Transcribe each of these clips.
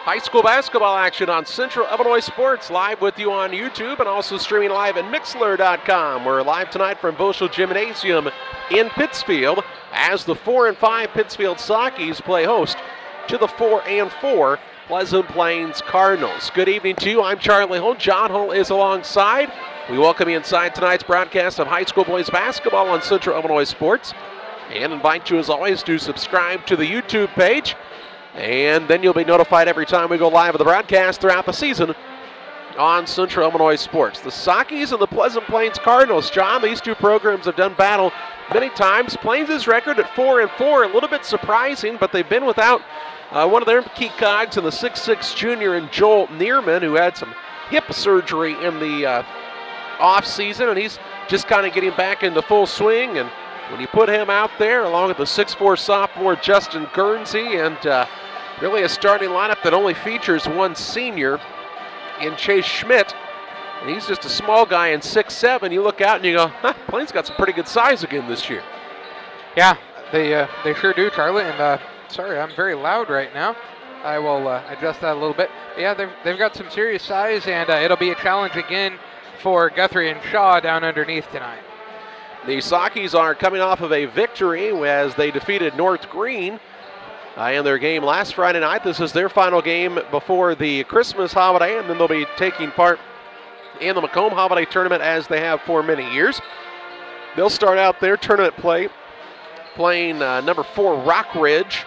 High school basketball action on Central Illinois Sports, live with you on YouTube and also streaming live at Mixlr.com. We're live tonight from Volschel Gymnasium in Pittsfield as the 4-5 Pittsfield Saukees play host to the 4-4 Pleasant Plains Cardinals. Good evening to you. I'm Charlie Hull. John Hull is alongside. We welcome you inside tonight's broadcast of high school boys basketball on Central Illinois Sports and invite you as always to subscribe to the YouTube page. And then you'll be notified every time we go live with the broadcast throughout the season on Central Illinois Sports. The Saukees and the Pleasant Plains Cardinals. John, these two programs have done battle many times. Plains' record at 4-4, a little bit surprising, but they've been without one of their key cogs in the 6'6 junior and Joel Neerman, who had some hip surgery in the off-season, and he's just kind of getting back into full swing. And when you put him out there, along with the 6'4 sophomore Justin Guernsey, and really a starting lineup that only features one senior in Chase Schmidt, and he's just a small guy in 6'7", you look out and you go, Plains got some pretty good size again this year. Yeah, they sure do, Charlie, and sorry, I'm very loud right now. I will adjust that a little bit. Yeah, they've got some serious size, and it'll be a challenge again for Guthrie and Shaw down underneath tonight. The Saukees are coming off of a victory as they defeated North Green in their game last Friday night. This is their final game before the Christmas holiday, and then they'll be taking part in the Macomb Holiday Tournament as they have for many years. They'll start out their tournament play playing number 4 Rock Ridge,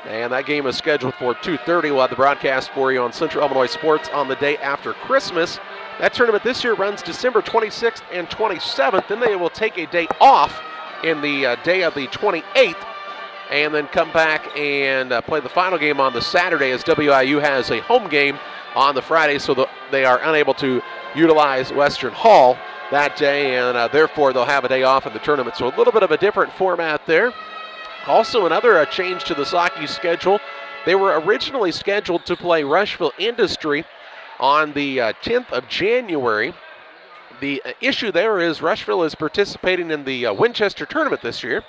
and that game is scheduled for 2:30. We'll have the broadcast for you on Central Illinois Sports on the day after Christmas. That tournament this year runs December 26th and 27th. Then they will take a day off in the day of the 28th and then come back and play the final game on the Saturday as WIU has a home game on the Friday, so they are unable to utilize Western Hall that day, and therefore they'll have a day off in the tournament. So a little bit of a different format there. Also another change to the Saukees schedule. They were originally scheduled to play Rushville Industry on the 10th of January. The issue there is Rushville is participating in the Winchester tournament this year,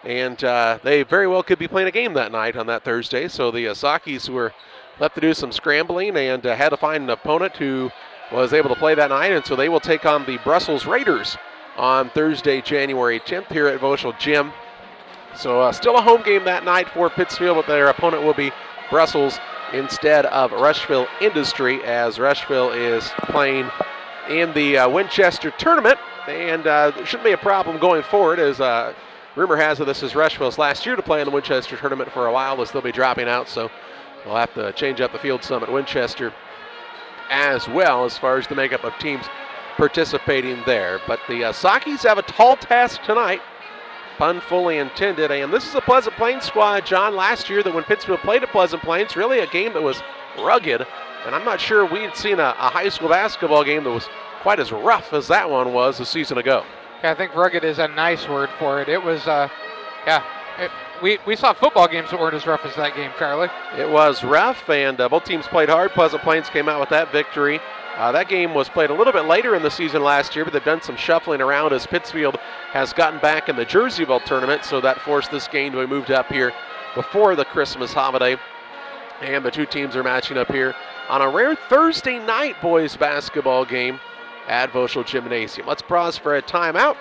and they very well could be playing a game that night on that Thursday. So the Saukees were left to do some scrambling and had to find an opponent who was able to play that night, and so they will take on the Brussels Raiders on Thursday, January 10th here at Volschel Gym. So still a home game that night for Pittsfield, but their opponent will be Brussels instead of Rushville Industry, as Rushville is playing in the Winchester tournament, and there shouldn't be a problem going forward, as rumor has it this is Rushville's last year to play in the Winchester tournament for a while, as they'll be dropping out, so they'll have to change up the field some at Winchester as well as far as the makeup of teams participating there. But the Saukees have a tall task tonight, pun fully intended, and this is a Pleasant Plains squad, John, last year that when Pittsfield played at Pleasant Plains, really a game that was rugged, and I'm not sure we had seen a high school basketball game that was quite as rough as that one was a season ago. Yeah, I think rugged is a nice word for it. It was, we saw football games that weren't as rough as that game, Charlie. It was rough, and both teams played hard. Pleasant Plains came out with that victory. That game was played a little bit later in the season last year, but they've done some shuffling around as Pittsfield has gotten back in the Jerseyville tournament, so that forced this game to be moved up here before the Christmas holiday. And the two teams are matching up here on a rare Thursday night boys basketball game at Volschel Gymnasium. Let's pause for a timeout.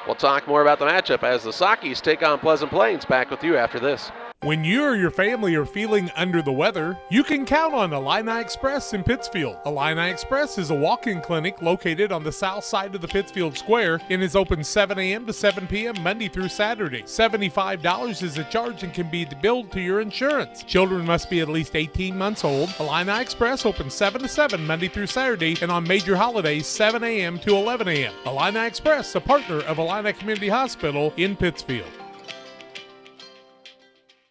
We'll talk more about the matchup as the Saukees take on Pleasant Plains. Back with you after this. When you or your family are feeling under the weather, you can count on Illini Express in Pittsfield. Illini Express is a walk-in clinic located on the south side of the Pittsfield Square and is open 7 a.m. to 7 p.m. Monday through Saturday. $75 is a charge and can be billed to your insurance. Children must be at least 18 months old. Illini Express opens 7 to 7 Monday through Saturday and on major holidays 7 a.m. to 11 a.m. Illini Express, a partner of Illini Community Hospital in Pittsfield.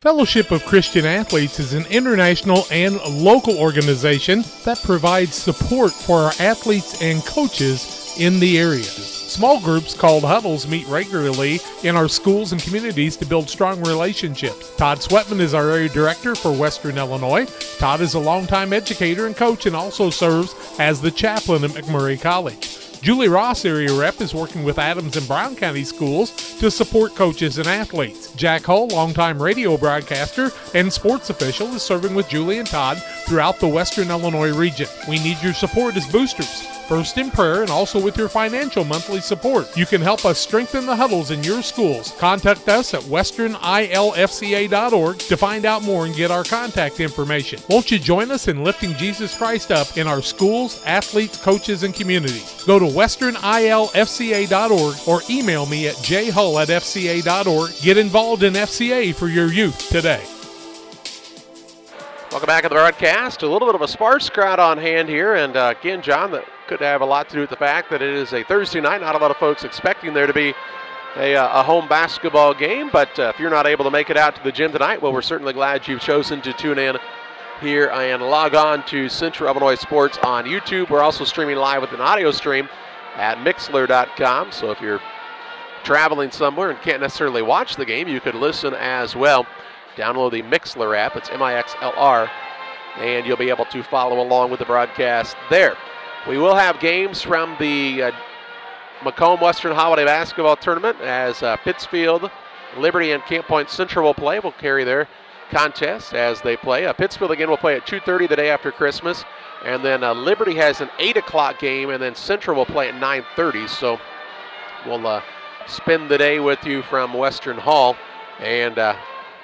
Fellowship of Christian Athletes is an international and local organization that provides support for our athletes and coaches in the area. Small groups called huddles meet regularly in our schools and communities to build strong relationships. Todd Sweatman is our area director for Western Illinois. Todd is a longtime educator and coach and also serves as the chaplain at McMurray College. Julie Ross, area rep, is working with Adams and Brown County schools to support coaches and athletes. Jack Hull, longtime radio broadcaster and sports official, is serving with Julie and Todd throughout the Western Illinois region. We need your support as boosters, first in prayer and also with your financial monthly support. You can help us strengthen the huddles in your schools. Contact us at westernilfca.org to find out more and get our contact information. Won't you join us in lifting Jesus Christ up in our schools, athletes, coaches, and communities? Go to westernilfca.org or email me at jhull@fca.org. Get involved in FCA for your youth today. Welcome back to the broadcast. A little bit of a sparse crowd on hand here, and again, John, that could have a lot to do with the fact that it is a Thursday night. Not a lot of folks expecting there to be a home basketball game, but if you're not able to make it out to the gym tonight, well, we're certainly glad you've chosen to tune in here and log on to Central Illinois Sports on YouTube. We're also streaming live with an audio stream at Mixlr.com, so if you're traveling somewhere and can't necessarily watch the game, you could listen as well. Download the Mixlr app. It's Mixlr, and you'll be able to follow along with the broadcast there. We will have games from the Macomb Western Holiday Basketball Tournament as Pittsfield, Liberty, and Camp Point Central will play. We'll carry their contest as they play. Pittsfield again will play at 2:30 the day after Christmas, and then Liberty has an 8 o'clock game, and then Central will play at 9:30. So we'll spend the day with you from Western Hall, and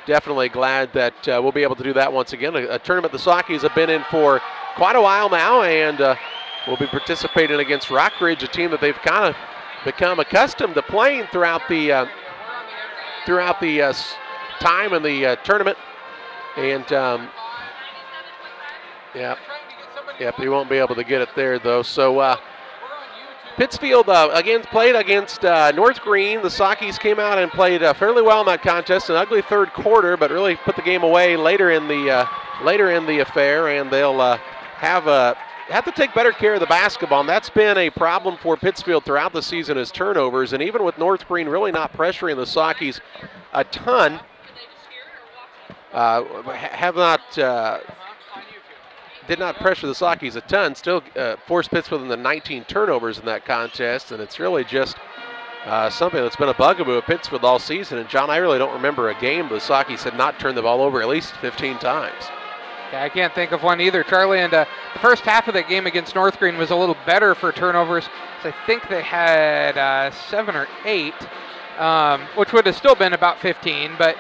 definitely glad that we'll be able to do that once again. A tournament the Saukees have been in for quite a while now, and we'll be participating against Rockridge, a team that they've kind of become accustomed to playing throughout the time in the tournament. And yep, he won't be able to get it there though. So Pittsfield again played against North Green. The Saukees came out and played fairly well in that contest. An ugly third quarter, but really put the game away later in the affair, and they'll have to take better care of the basketball. And that's been a problem for Pittsfield throughout the season, is turnovers. And even with North Green really not pressuring the Saukees a ton, did not pressure the Saukees a ton, still forced Pittsfield into 19 turnovers in that contest, and it's really just something that's been a bugaboo of Pittsfield all season. And John, I really don't remember a game the Saukees had not turned the ball over at least 15 times. Yeah, I can't think of one either, Charlie, and the first half of that game against North Green was a little better for turnovers. So I think they had 7 or 8, which would have still been about 15, but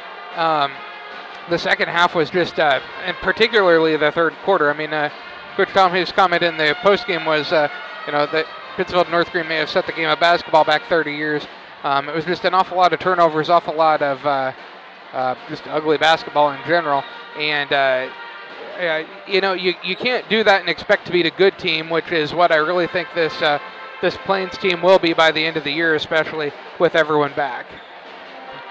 the second half was just, and particularly the third quarter. I mean, Coach Tom, his comment in the postgame was, that Pittsfield and North Green may have set the game of basketball back 30 years. It was just an awful lot of turnovers, awful lot of just ugly basketball in general. And, you can't do that and expect to beat a good team, which is what I really think this Plains team will be by the end of the year, especially with everyone back.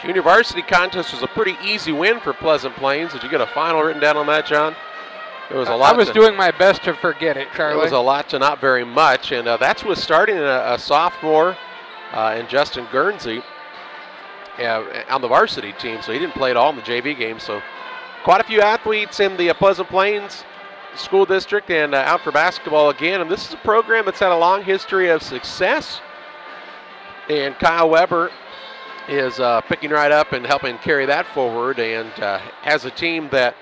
Junior varsity contest was a pretty easy win for Pleasant Plains. Did you get a final written down on that, John? It was a lot. I was doing my best to forget it, Charlie. It was a lot to not very much, and that's with starting a sophomore in Justin Guernsey on the varsity team, so he didn't play at all in the JV game. So quite a few athletes in the Pleasant Plains School District and out for basketball again. And this is a program that's had a long history of success, and Kyle Weber is picking right up and helping carry that forward, and has a team that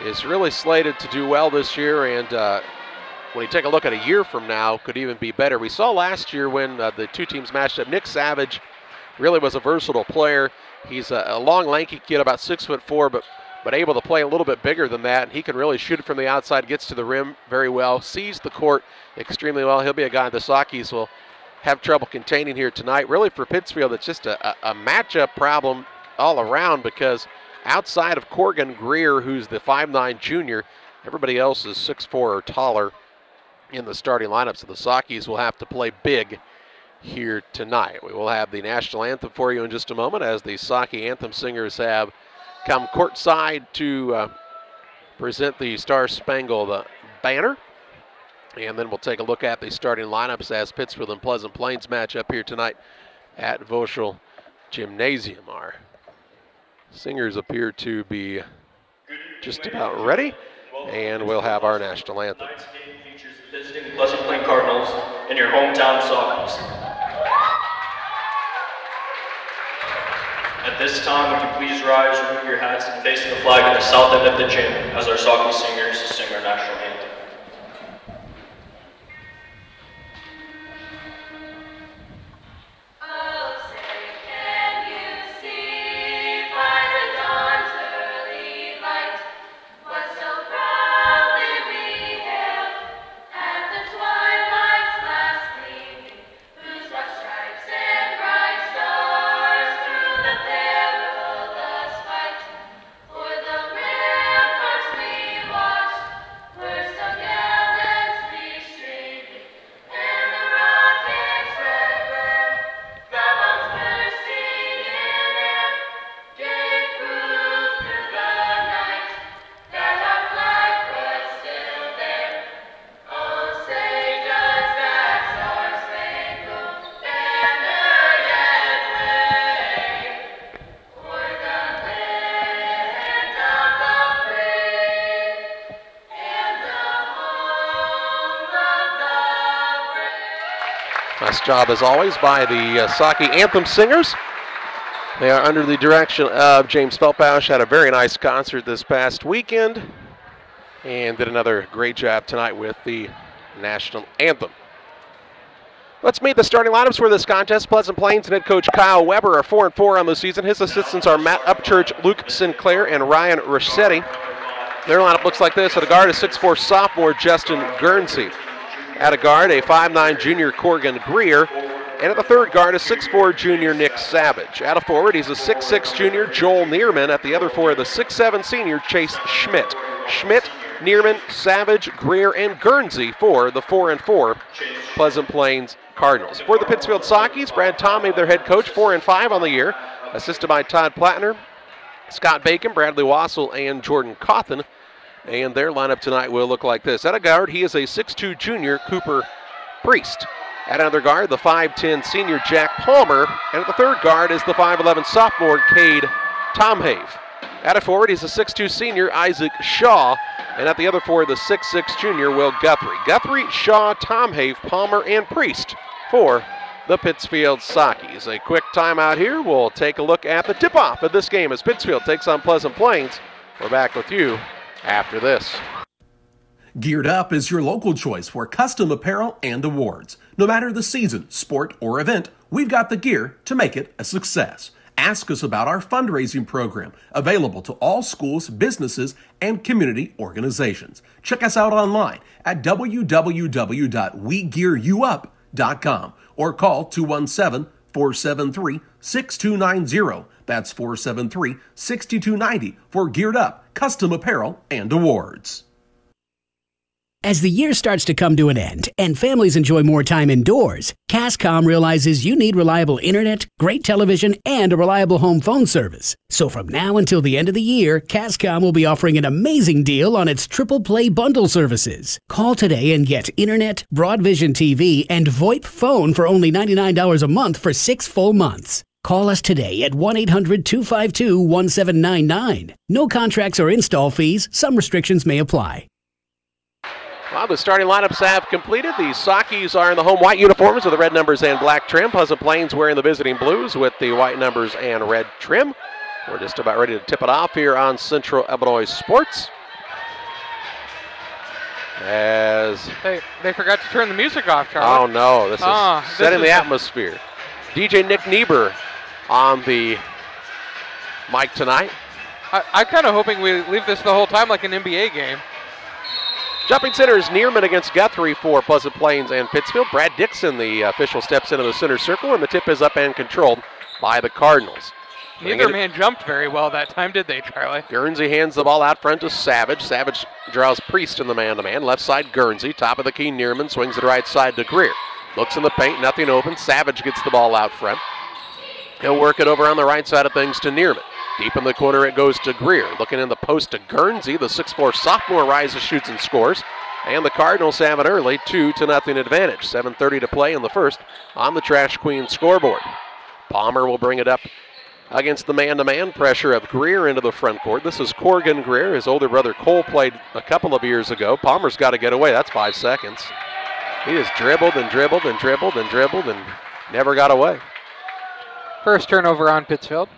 is really slated to do well this year, and when you take a look at a year from now, could even be better. We saw last year when the two teams matched up, Nick Savage really was a versatile player. He's a long, lanky kid, about 6'4", but able to play a little bit bigger than that. He can really shoot it from the outside, gets to the rim very well, sees the court extremely well. He'll be a guy the Saukees will have trouble containing here tonight. Really for Pittsfield, it's just a matchup problem all around, because outside of Corgan Greer, who's the 5'9" junior, everybody else is 6'4" or taller in the starting lineup. So the Saukees will have to play big here tonight. We will have the national anthem for you in just a moment, as the Saukee anthem singers have come courtside to present the Star Spangled Banner. And then we'll take a look at the starting lineups as Pittsfield and Pleasant Plains match up here tonight at Voschel Gymnasium. Our singers appear to be just about ready, and we'll have our national anthem. Tonight's game features visiting Pleasant Plains Cardinals in your hometown Saukees. At this time, would you please rise, remove your hats, and face the flag at the south end of the gym as our Saukees singers sing our national anthem. Nice job, as always, by the Saukee Anthem Singers. They are under the direction of James Feldbausch. Had a very nice concert this past weekend and did another great job tonight with the national anthem. Let's meet the starting lineups for this contest. Pleasant Plains and head coach Kyle Weber are 4-4 on the season. His assistants are Matt Upchurch, Luke Sinclair, and Ryan Rossetti. Their lineup looks like this. At a guard, a 6'4 sophomore Justin Guernsey. At a guard, a 5'9 junior Corgan Greer. And at the third guard, a 6'4 junior Nick Savage. At a forward, he's a 6'6 junior Joel Neerman. At the other four, the 6'7 senior Chase Schmidt. Schmidt, Neerman, Savage, Greer, and Guernsey for the 4-4 Pleasant Plains Cardinals. For the Pittsfield Saukees, Brad Tomey, their head coach, 4-5 on the year, assisted by Todd Plattner, Scott Bacon, Bradley Wassel, and Jordan Cawthon. And their lineup tonight will look like this. At a guard, he is a 6'2 junior Cooper Priest. At another guard, the 5'10 senior Jack Palmer. And at the third guard is the 5'11 sophomore Cade Tomhave. At a forward, he's a 6'2 senior Isaac Shaw. And at the other four, the 6'6 junior Will Guthrie. Guthrie, Shaw, Tomhave, Palmer, and Priest for the Pittsfield Saukees. A quick timeout here. We'll take a look at the tip-off of this game as Pittsfield takes on Pleasant Plains. We're back with you after this. Geared Up is your local choice for custom apparel and awards. No matter the season, sport, or event, we've got the gear to make it a success. Ask us about our fundraising program, available to all schools, businesses, and community organizations. Check us out online at www.wegearyouup.com or call 217-473-6290. That's 473-6290 for Geared Up custom apparel and awards. As the year starts to come to an end and families enjoy more time indoors, Cascom realizes you need reliable internet, great television, and a reliable home phone service. So from now until the end of the year, Cascom will be offering an amazing deal on its triple play bundle services. Call today and get internet, Broadvision TV, and VoIP phone for only $99 a month for 6 full months. Call us today at 1-800-252-1799. No contracts or install fees. Some restrictions may apply. Well, the starting lineups have completed. The Saukees are in the home white uniforms with the red numbers and black trim. Pleasant Plains wearing the visiting blues with the white numbers and red trim. We're just about ready to tip it off here on Central Illinois Sports. As They forgot to turn the music off, Charlie. Oh, no. This is setting the atmosphere. DJ Nick Niebuhr on the mic tonight. I'm kind of hoping we leave this the whole time like an NBA game. Jumping center is Neerman against Guthrie for Pleasant Plains and Pittsfield. Brad Dixon, the official, steps into the center circle, and the tip is up and controlled by the Cardinals. Neither man jumped very well that time, did they, Charlie? Guernsey hands the ball out front to Savage. Savage draws Priest in the man-to-man. Left side, Guernsey. Top of the key, Neerman swings it right side to Greer. Looks in the paint, nothing open. Savage gets the ball out front. He'll work it over on the right side of things to Neerman. Deep in the corner it goes to Greer. Looking in the post to Guernsey. The 6'4 sophomore rises, shoots, and scores. And the Cardinals have an early 2-0 advantage. 7:30 to play in the first on the Trash Queen scoreboard. Palmer will bring it up against the man-to-man pressure of Greer into the front court. This is Corgan Greer. His older brother Cole played a couple of years ago. Palmer's got to get away. That's 5 seconds. He just dribbled and dribbled and dribbled and dribbled and never got away. First turnover on Pittsfield.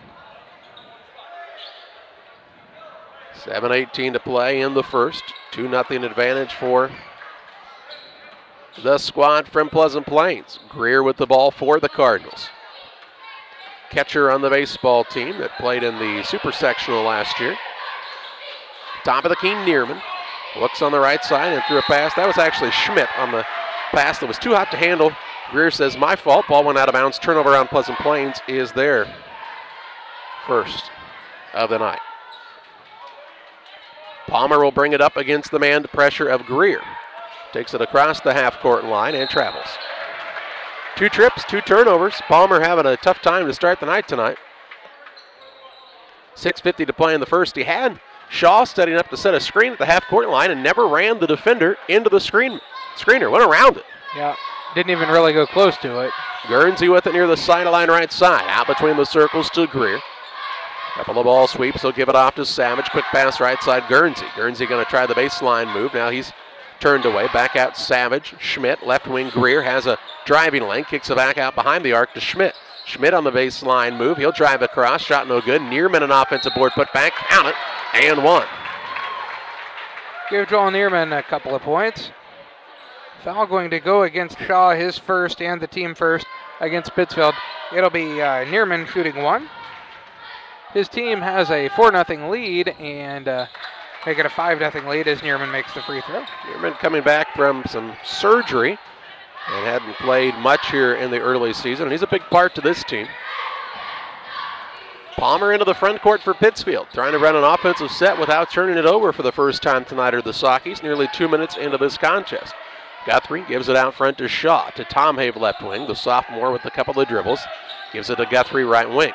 7:18 to play in the first. 2-0 advantage for the squad from Pleasant Plains. Greer with the ball for the Cardinals. Catcher on the baseball team that played in the super sectional last year. Top of the key, Neerman. Looks on the right side and threw a pass. That was actually Schmidt on the pass that was too hot to handle. Greer says, my fault. Ball went out of bounds. Turnover on Pleasant Plains is their first of the night. Palmer will bring it up against the man pressure of Greer. Takes it across the half-court line and travels. 2 trips, 2 turnovers. Palmer having a tough time to start the night tonight. 6:50 to play in the first. He had Shaw setting up to set a screen at the half-court line and never ran the defender into the screener. Went around it. Yeah, didn't even really go close to it. Guernsey with it near the sideline right side. Out between the circles to Greer. Couple of ball sweeps. He'll give it off to Savage. Quick pass right side, Guernsey. Guernsey going to try the baseline move. Now he's turned away. Back out Savage. Schmidt, left wing Greer, has a driving lane. Kicks it back out behind the arc to Schmidt. Schmidt on the baseline move. He'll drive across. Shot no good. Neerman an offensive board put back. Count it. And 1. Give Joel Neerman a couple of points. Foul going to go against Shaw, his first and the team first against Pittsfield. It'll be Neerman shooting 1. His team has a 4-0 lead and make it a 5-0 lead as Neerman makes the free throw. Neerman coming back from some surgery and hadn't played much here in the early season, and he's a big part to this team. Palmer into the front court for Pittsfield, trying to run an offensive set without turning it over for the first time tonight are the Saukees, nearly 2 minutes into this contest. Guthrie gives it out front to Shaw, to Tom Have left wing, the sophomore with a couple of dribbles. Gives it to Guthrie right wing.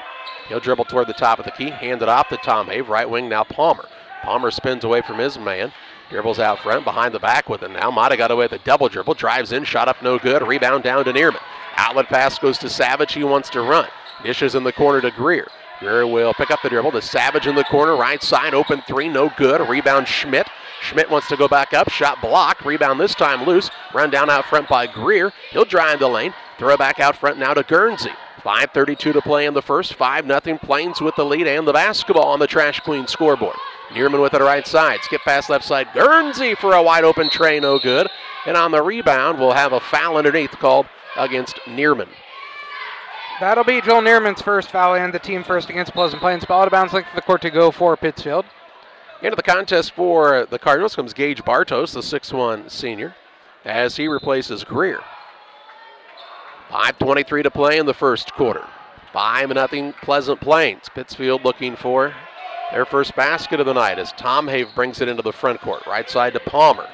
He'll dribble toward the top of the key, hand it off to Tom Have, right wing now Palmer. Palmer spins away from his man, dribbles out front, behind the back with it now. Might have got away with a double dribble, drives in, shot up no good, rebound down to Neerman. Outlet pass goes to Savage, he wants to run. Dishes in the corner to Greer. Greer will pick up the dribble to Savage in the corner, right side, open 3, no good. Rebound Schmidt. Schmidt wants to go back up, shot blocked, rebound this time loose. Run down out front by Greer. He'll drive the lane, throw it back out front now to Guernsey. 5:32 to play in the first, 5-0 Plains with the lead and the basketball on the Trash Queen scoreboard. Neerman with it right side, skip pass left side, Guernsey for a wide open tray, no good. And on the rebound, we'll have a foul underneath called against Neerman. That'll be Joel Neerman's first foul and the team first against Pleasant Plains. Ball out of bounds, length of the court to go for Pittsfield. Into the contest for the Cardinals comes Gage Bartos, the 6'1 senior, as he replaces Greer. 5:23 to play in the first quarter. 5-0 Pleasant Plains. Pittsfield looking for their first basket of the night as Tom Have brings it into the front court. Right side to Palmer.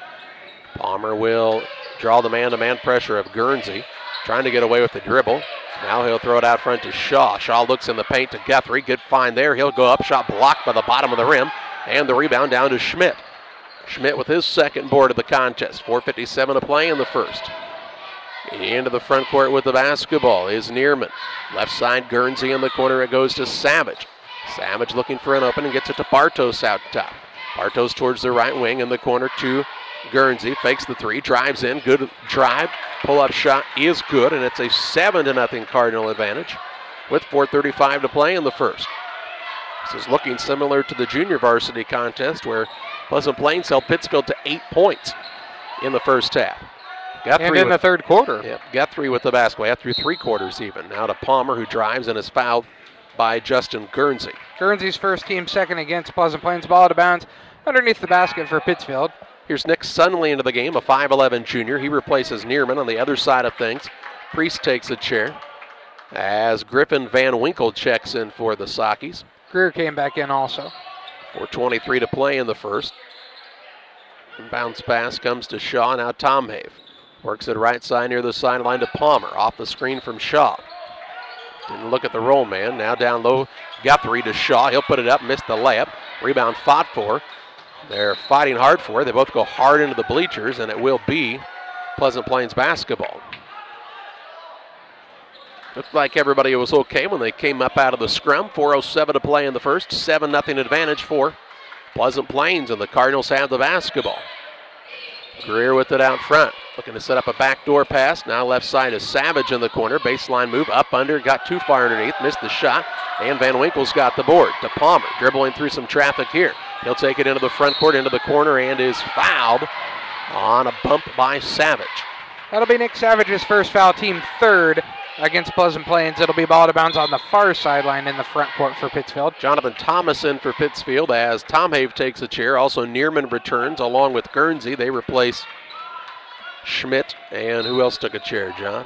Palmer will draw the man-to-man pressure of Guernsey, trying to get away with the dribble. Now he'll throw it out front to Shaw. Shaw looks in the paint to Guthrie. Good find there. He'll go up, shot blocked by the bottom of the rim. And the rebound down to Schmidt. Schmidt with his second board of the contest. 4:57 to play in the first. Into the front court with the basketball is Neerman. Left side, Guernsey in the corner. It goes to Savage. Savage looking for an opening, gets it to Bartos out top. Bartos towards the right wing in the corner to Guernsey. Fakes the 3, drives in. Good drive. Pull-up shot is good, and it's a 7-0 Cardinal advantage with 4:35 to play in the first. This is looking similar to the junior varsity contest where Pleasant Plains held Pittsfield to 8 points in the first half. Guthrie and in the third quarter. Yep, Guthrie with the basketball, through 3 quarters even. Now to Palmer, who drives and is fouled by Justin Guernsey. Guernsey's first, team second against Pleasant Plains. Ball out of bounds underneath the basket for Pittsfield. Here's Nick Sunley into the game, a 5'11 junior. He replaces Neerman on the other side of things. Priest takes a chair as Griffin Van Winkle checks in for the Saukees. Greer came back in also. 4:23 to play in the first. Bounce pass comes to Shaw, now Tom Have. Works it right side near the sideline to Palmer. Off the screen from Shaw. Didn't look at the roll man. Now down low, Guthrie to Shaw. He'll put it up, missed the layup. Rebound fought for. They're fighting hard for it. They both go hard into the bleachers, and it will be Pleasant Plains basketball. Looked like everybody was okay when they came up out of the scrum. 4:07 to play in the first. 7-0 advantage for Pleasant Plains, and the Cardinals have the basketball. Greer with it out front. Looking to set up a backdoor pass. Now left side is Savage in the corner. Baseline move up under. Got too far underneath. Missed the shot. And Van Winkle's got the board. To Palmer. Dribbling through some traffic here. He'll take it into the front court, into the corner, and is fouled on a bump by Savage. That'll be Nick Savage's first foul, team third against Pleasant Plains. It'll be ball out of bounds on the far sideline in the front court for Pittsfield. Jonathan Thomas in for Pittsfield as Tom Have takes a chair. Also Neerman returns along with Guernsey. They replace Schmidt. And who else took a chair, John?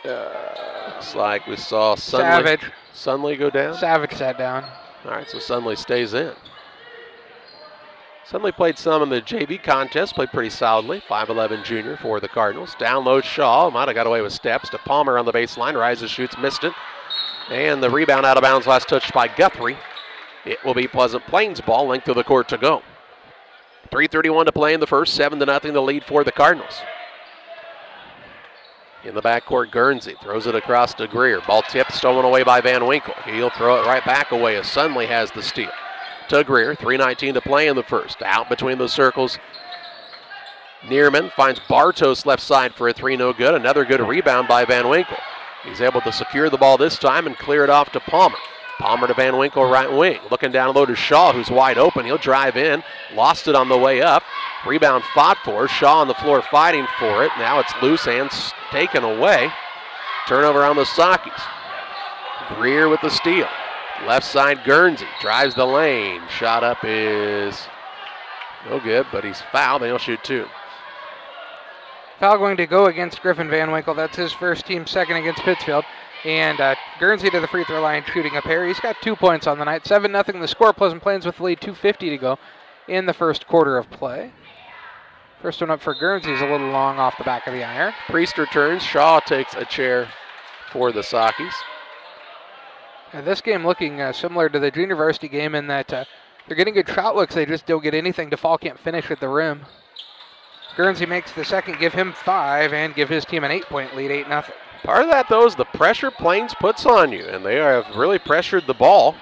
Looks like we saw Sunley go down. Savage sat down. All right, so Sunley stays in. Sunley played some in the JV contest, played pretty solidly. 5'11 junior for the Cardinals. Down low, Shaw might have got away with steps. To Palmer on the baseline, rises, shoots, missed it. And the rebound out of bounds, last touched by Guthrie. It will be Pleasant Plains ball, length of the court to go. 3:31 to play in the first, 7-0 the lead for the Cardinals. In the backcourt, Guernsey throws it across to Greer. Ball tipped, stolen away by Van Winkle. He'll throw it right back away as Sunley has the steal. To Greer, 3:19 to play in the first. Out between the circles. Neerman finds Bartos left side for a three, no good. Another good rebound by Van Winkle. He's able to secure the ball this time and clear it off to Palmer. Palmer to Van Winkle, right wing. Looking down low to Shaw, who's wide open. He'll drive in. Lost it on the way up. Rebound fought for. Shaw on the floor fighting for it. Now it's loose and taken away. Turnover on the Saukees. Greer with the steal. Left side, Guernsey drives the lane. Shot up is no good, but he's fouled. He'll shoot two. Foul going to go against Griffin Van Winkle. That's his first, team second against Pittsfield. And Guernsey to the free throw line shooting a pair. He's got 2 points on the night. 7-0 the score. Pleasant Plains with the lead, 2:50 to go in the first quarter of play. First one up for Guernsey is a little long off the back of the iron. Priest returns. Shaw takes a chair for the Saukees. This game looking similar to the junior varsity game in that they're getting good shot looks. They just don't get anything to fall, can't finish at the rim. Guernsey makes the second, give him 5, and give his team an 8-point lead, 8-0. Part of that, though, is the pressure Plains puts on you, and they have really pressured the ball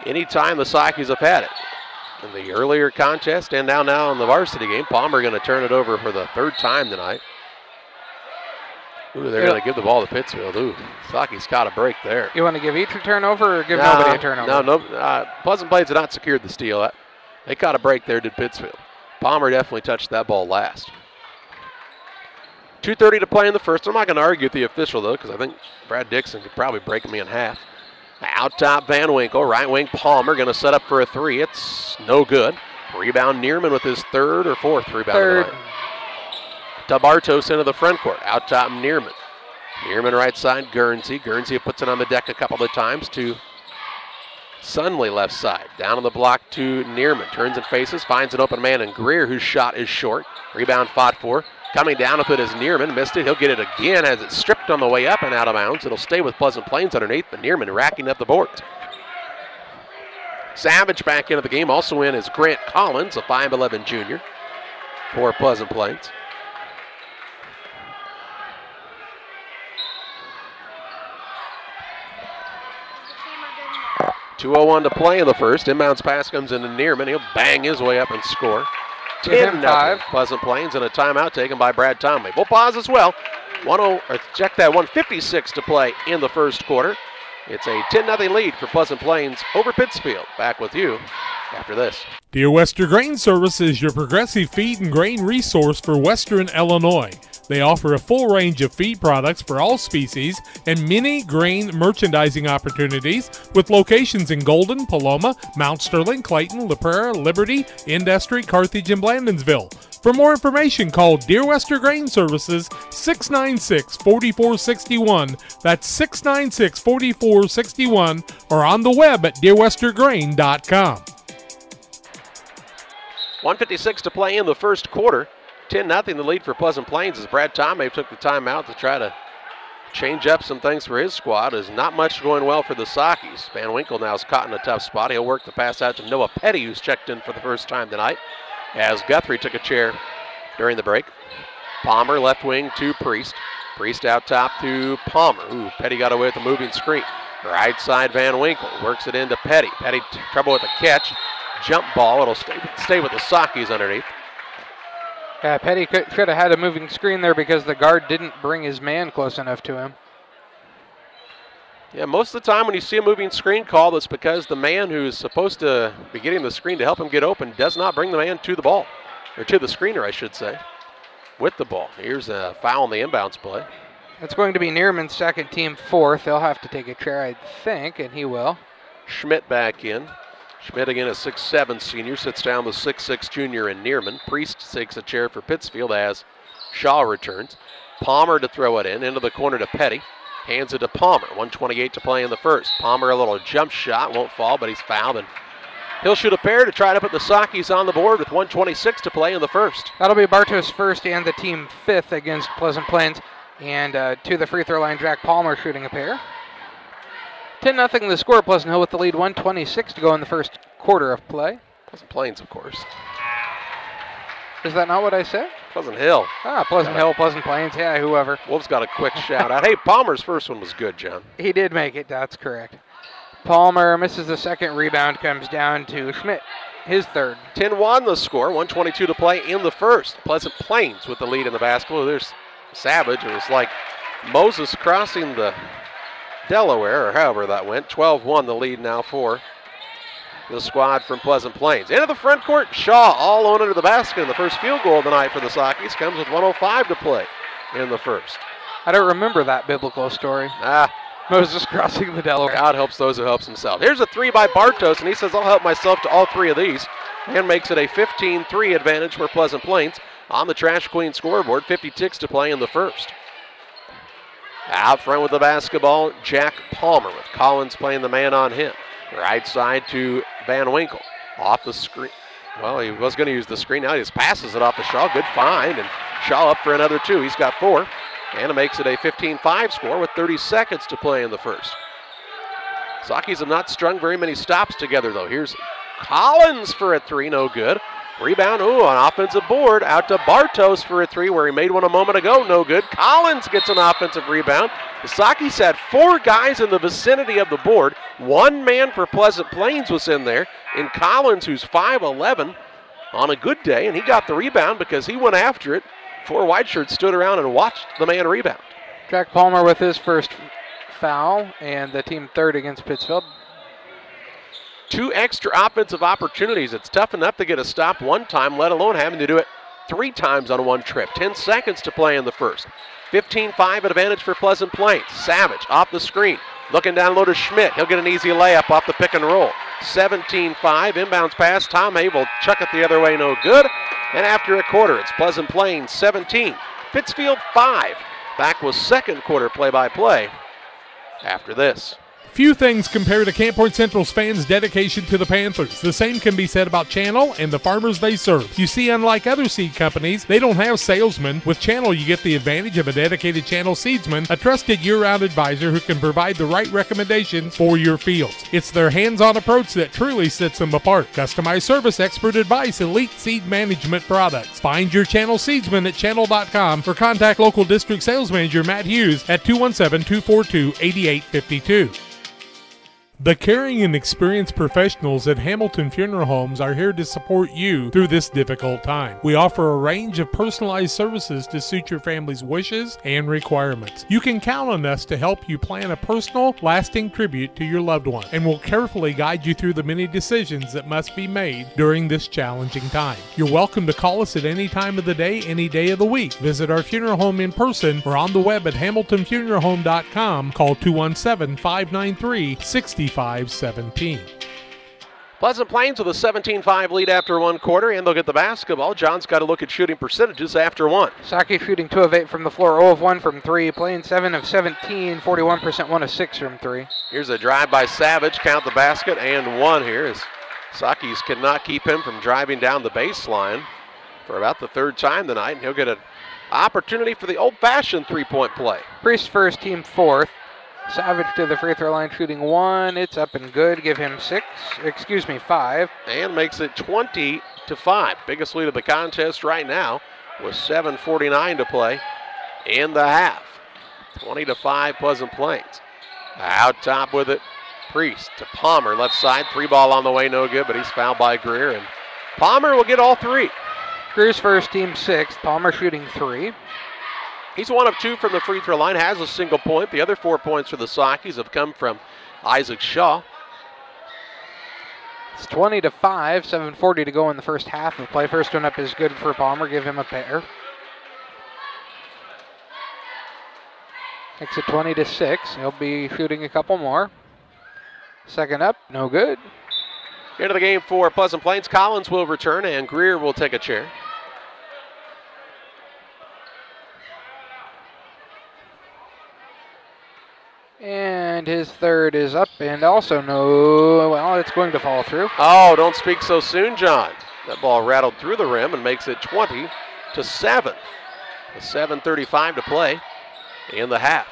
anytime the Saukees have had it. In the earlier contest and now in the varsity game, Palmer going to turn it over for the third time tonight. Ooh, they're going to give the ball to Pittsfield. Ooh, Saukees caught a break there. You want to give each a turnover or give nobody a turnover? No. Pleasant Plains did not secure the steal. They caught a break there, did Pittsfield. Palmer definitely touched that ball last. 2:30 to play in the first. I'm not going to argue with the official, though, because I think Brad Dixon could probably break me in half. Out top, Van Winkle. Right wing, Palmer going to set up for a three. It's no good. Rebound, Neerman with his third or fourth rebound of the night. To Bartos into the front court. Out top, Neerman. Neerman right side, Guernsey. Guernsey puts it on the deck a couple of times to Sunley left side. Down on the block to Neerman. Turns and faces, finds an open man in Greer, whose shot is short. Rebound fought for. Coming down with it is Neerman. Missed it. He'll get it again as it's stripped on the way up and out of bounds. It'll stay with Pleasant Plains underneath, but Neerman racking up the boards. Savage back into the game. Also in is Grant Collins, a 5'11 junior for Pleasant Plains. .201 to play in the first. Inbounds pass comes into Neerman. He'll bang his way up and score. 10-0 Pleasant Plains, and a timeout taken by Brad Tomley. We'll pause as well. 156 to play in the first quarter. It's a 10-0 lead for Pleasant Plains over Pittsfield. Back with you after this. Dear Western Grain Service is your progressive feed and grain resource for Western Illinois. They offer a full range of feed products for all species and many grain merchandising opportunities with locations in Golden, Paloma, Mount Sterling, Clayton, La Prairie, Liberty, Industry, Carthage, and Blandonsville. For more information, call Dear Western Grain Services 696-4461. That's 696-4461 or on the web at dearwesterngrain.com. 156 to play in the first quarter. 10-0 the lead for Pleasant Plains as Brad Tomei took the timeout to try to change up some things for his squad. There's not much going well for the Saukees. Van Winkle now is caught in a tough spot. He'll work the pass out to Noah Petty, who's checked in for the first time tonight, as Guthrie took a chair during the break. Palmer left wing to Priest. Priest out top to Palmer. Ooh, Petty got away with a moving screen. Right side, Van Winkle works it into Petty. Petty trouble with the catch. Jump ball. It'll stay with the Saukees underneath. Yeah, Petty should have had a moving screen there because the guard didn't bring his man close enough to him. Yeah, most of the time when you see a moving screen call, that's because the man who's supposed to be getting the screen to help him get open does not bring the man to the ball, or to the screener, I should say, with the ball. Here's a foul on the inbounds play. It's going to be Neerman's second, team fourth. They'll have to take a chair, I think, and he will. Schmidt back in. Schmidt again, a 6'7" senior, sits down with 6'6" junior in Neerman. Priest takes a chair for Pittsfield as Shaw returns. Palmer to throw it into the corner to Petty. Hands it to Palmer. 1:28 to play in the first. Palmer, a little jump shot, won't fall, but he's fouled, and he'll shoot a pair to try to put the Saukees on the board with 1:26 to play in the first. That'll be Bartos' first and the team fifth against Pleasant Plains. And to the free throw line, Jack Palmer shooting a pair. 10-0 the score. Pleasant Hill with the lead. 1:26 to go in the first quarter of play. Pleasant Plains, of course. Is that not what I said? Pleasant Hill. Pleasant Hill, Pleasant Plains, yeah, whoever. Wolves got a quick shout out. Hey, Palmer's first one was good, John. He did make it, that's correct. Palmer misses the second rebound, comes down to Schmidt, his third. 10-1 the score, 1:22 to play in the first. Pleasant Plains with the lead in the basketball. There's Savage. It was like Moses crossing the Delaware, or however that went. 12-1 the lead now for the squad from Pleasant Plains. Into the front court, Shaw all alone under the basket, and the first field goal of the night for the Saukees comes with 1:05 to play in the first. I don't remember that biblical story. Moses crossing the Delaware. God helps those who helps himself. Here's a three by Bartos, and he says, I'll help myself to all three of these, and makes it a 15-3 advantage for Pleasant Plains on the Trash Queen scoreboard. 56 to play in the first. Out front with the basketball, Jack Palmer, with Collins playing the man on him. Right side to Van Winkle. Off the screen. Well, he was going to use the screen. Now he just passes it off to Shaw. Good find, and Shaw up for another two. He's got four. And it makes it a 15-5 score with 30 seconds to play in the first. Saukees have not strung very many stops together, though. Here's Collins for a three, no good. Rebound, an offensive board out to Bartos for a three, where he made one a moment ago, no good. Collins gets an offensive rebound. The Saukees had four guys in the vicinity of the board. One man for Pleasant Plains was in there, and Collins, who's 5'11", on a good day, and he got the rebound because he went after it. Four white shirts stood around and watched the man rebound. Jack Palmer with his first foul, and the team third against Pittsfield. Two extra offensive opportunities. It's tough enough to get a stop one time, let alone having to do it three times on one trip. 10 seconds to play in the first. 15-5 advantage for Pleasant Plains. Savage off the screen. Looking down low to Schmidt. He'll get an easy layup off the pick and roll. 17-5, inbounds pass. Tom Hay will chuck it the other way, no good. And after a quarter, it's Pleasant Plains 17, Pittsfield 5. Back with second quarter play-by-play after this. Few things compare to Camp Point Central's fans' dedication to the Panthers. The same can be said about Channel and the farmers they serve. You see, unlike other seed companies, they don't have salesmen. With Channel, you get the advantage of a dedicated Channel seedsman, a trusted year-round advisor who can provide the right recommendations for your fields. It's their hands-on approach that truly sets them apart. Customized service, expert advice, elite seed management products. Find your Channel seedsman at channel.com or contact local district sales manager Matt Hughes at 217-242-8852. The caring and experienced professionals at Hamilton Funeral Homes are here to support you through this difficult time. We offer a range of personalized services to suit your family's wishes and requirements. You can count on us to help you plan a personal, lasting tribute to your loved one, and we'll carefully guide you through the many decisions that must be made during this challenging time. You're welcome to call us at any time of the day, any day of the week. Visit our funeral home in person or on the web at hamiltonfuneralhome.com. Call 217-593-6517. Pleasant Plains with a 17-5 lead after one quarter, and they'll get the basketball. John's got to look at shooting percentages after one. Saukees shooting 2 of 8 from the floor, 0 of 1 from 3, Plains 7 of 17, 41%, 1 of 6 from 3. Here's a drive by Savage, count the basket, and one here as Saukees cannot keep him from driving down the baseline for about the third time tonight, and he'll get an opportunity for the old-fashioned three-point play. Priest first, team fourth. Savage to the free throw line shooting 1. It's up and good. Give him 5. And makes it 20-5. Biggest lead of the contest right now with 7:49 to play in the half. 20-5 Pleasant Plains. Out top with it, Priest to Palmer, left side. 3 ball on the way, no good, but he's fouled by Greer. And Palmer will get all 3. Greer's first, team sixth. Palmer shooting 3. He's 1 of 2 from the free throw line, has a single point. The other 4 points for the Saukees have come from Isaac Shaw. It's 20-5, 7:40 to go in the first half of play. First one up is good for Palmer. Give him a pair. Makes it 20-6. He'll be shooting a couple more. Second up, no good. Into the game for Pleasant Plains. Collins will return and Greer will take a chair. And his third is up and also no, well, it's going to fall through. Oh, don't speak so soon, John. That ball rattled through the rim and makes it 20-7. With 7:35 to play in the half.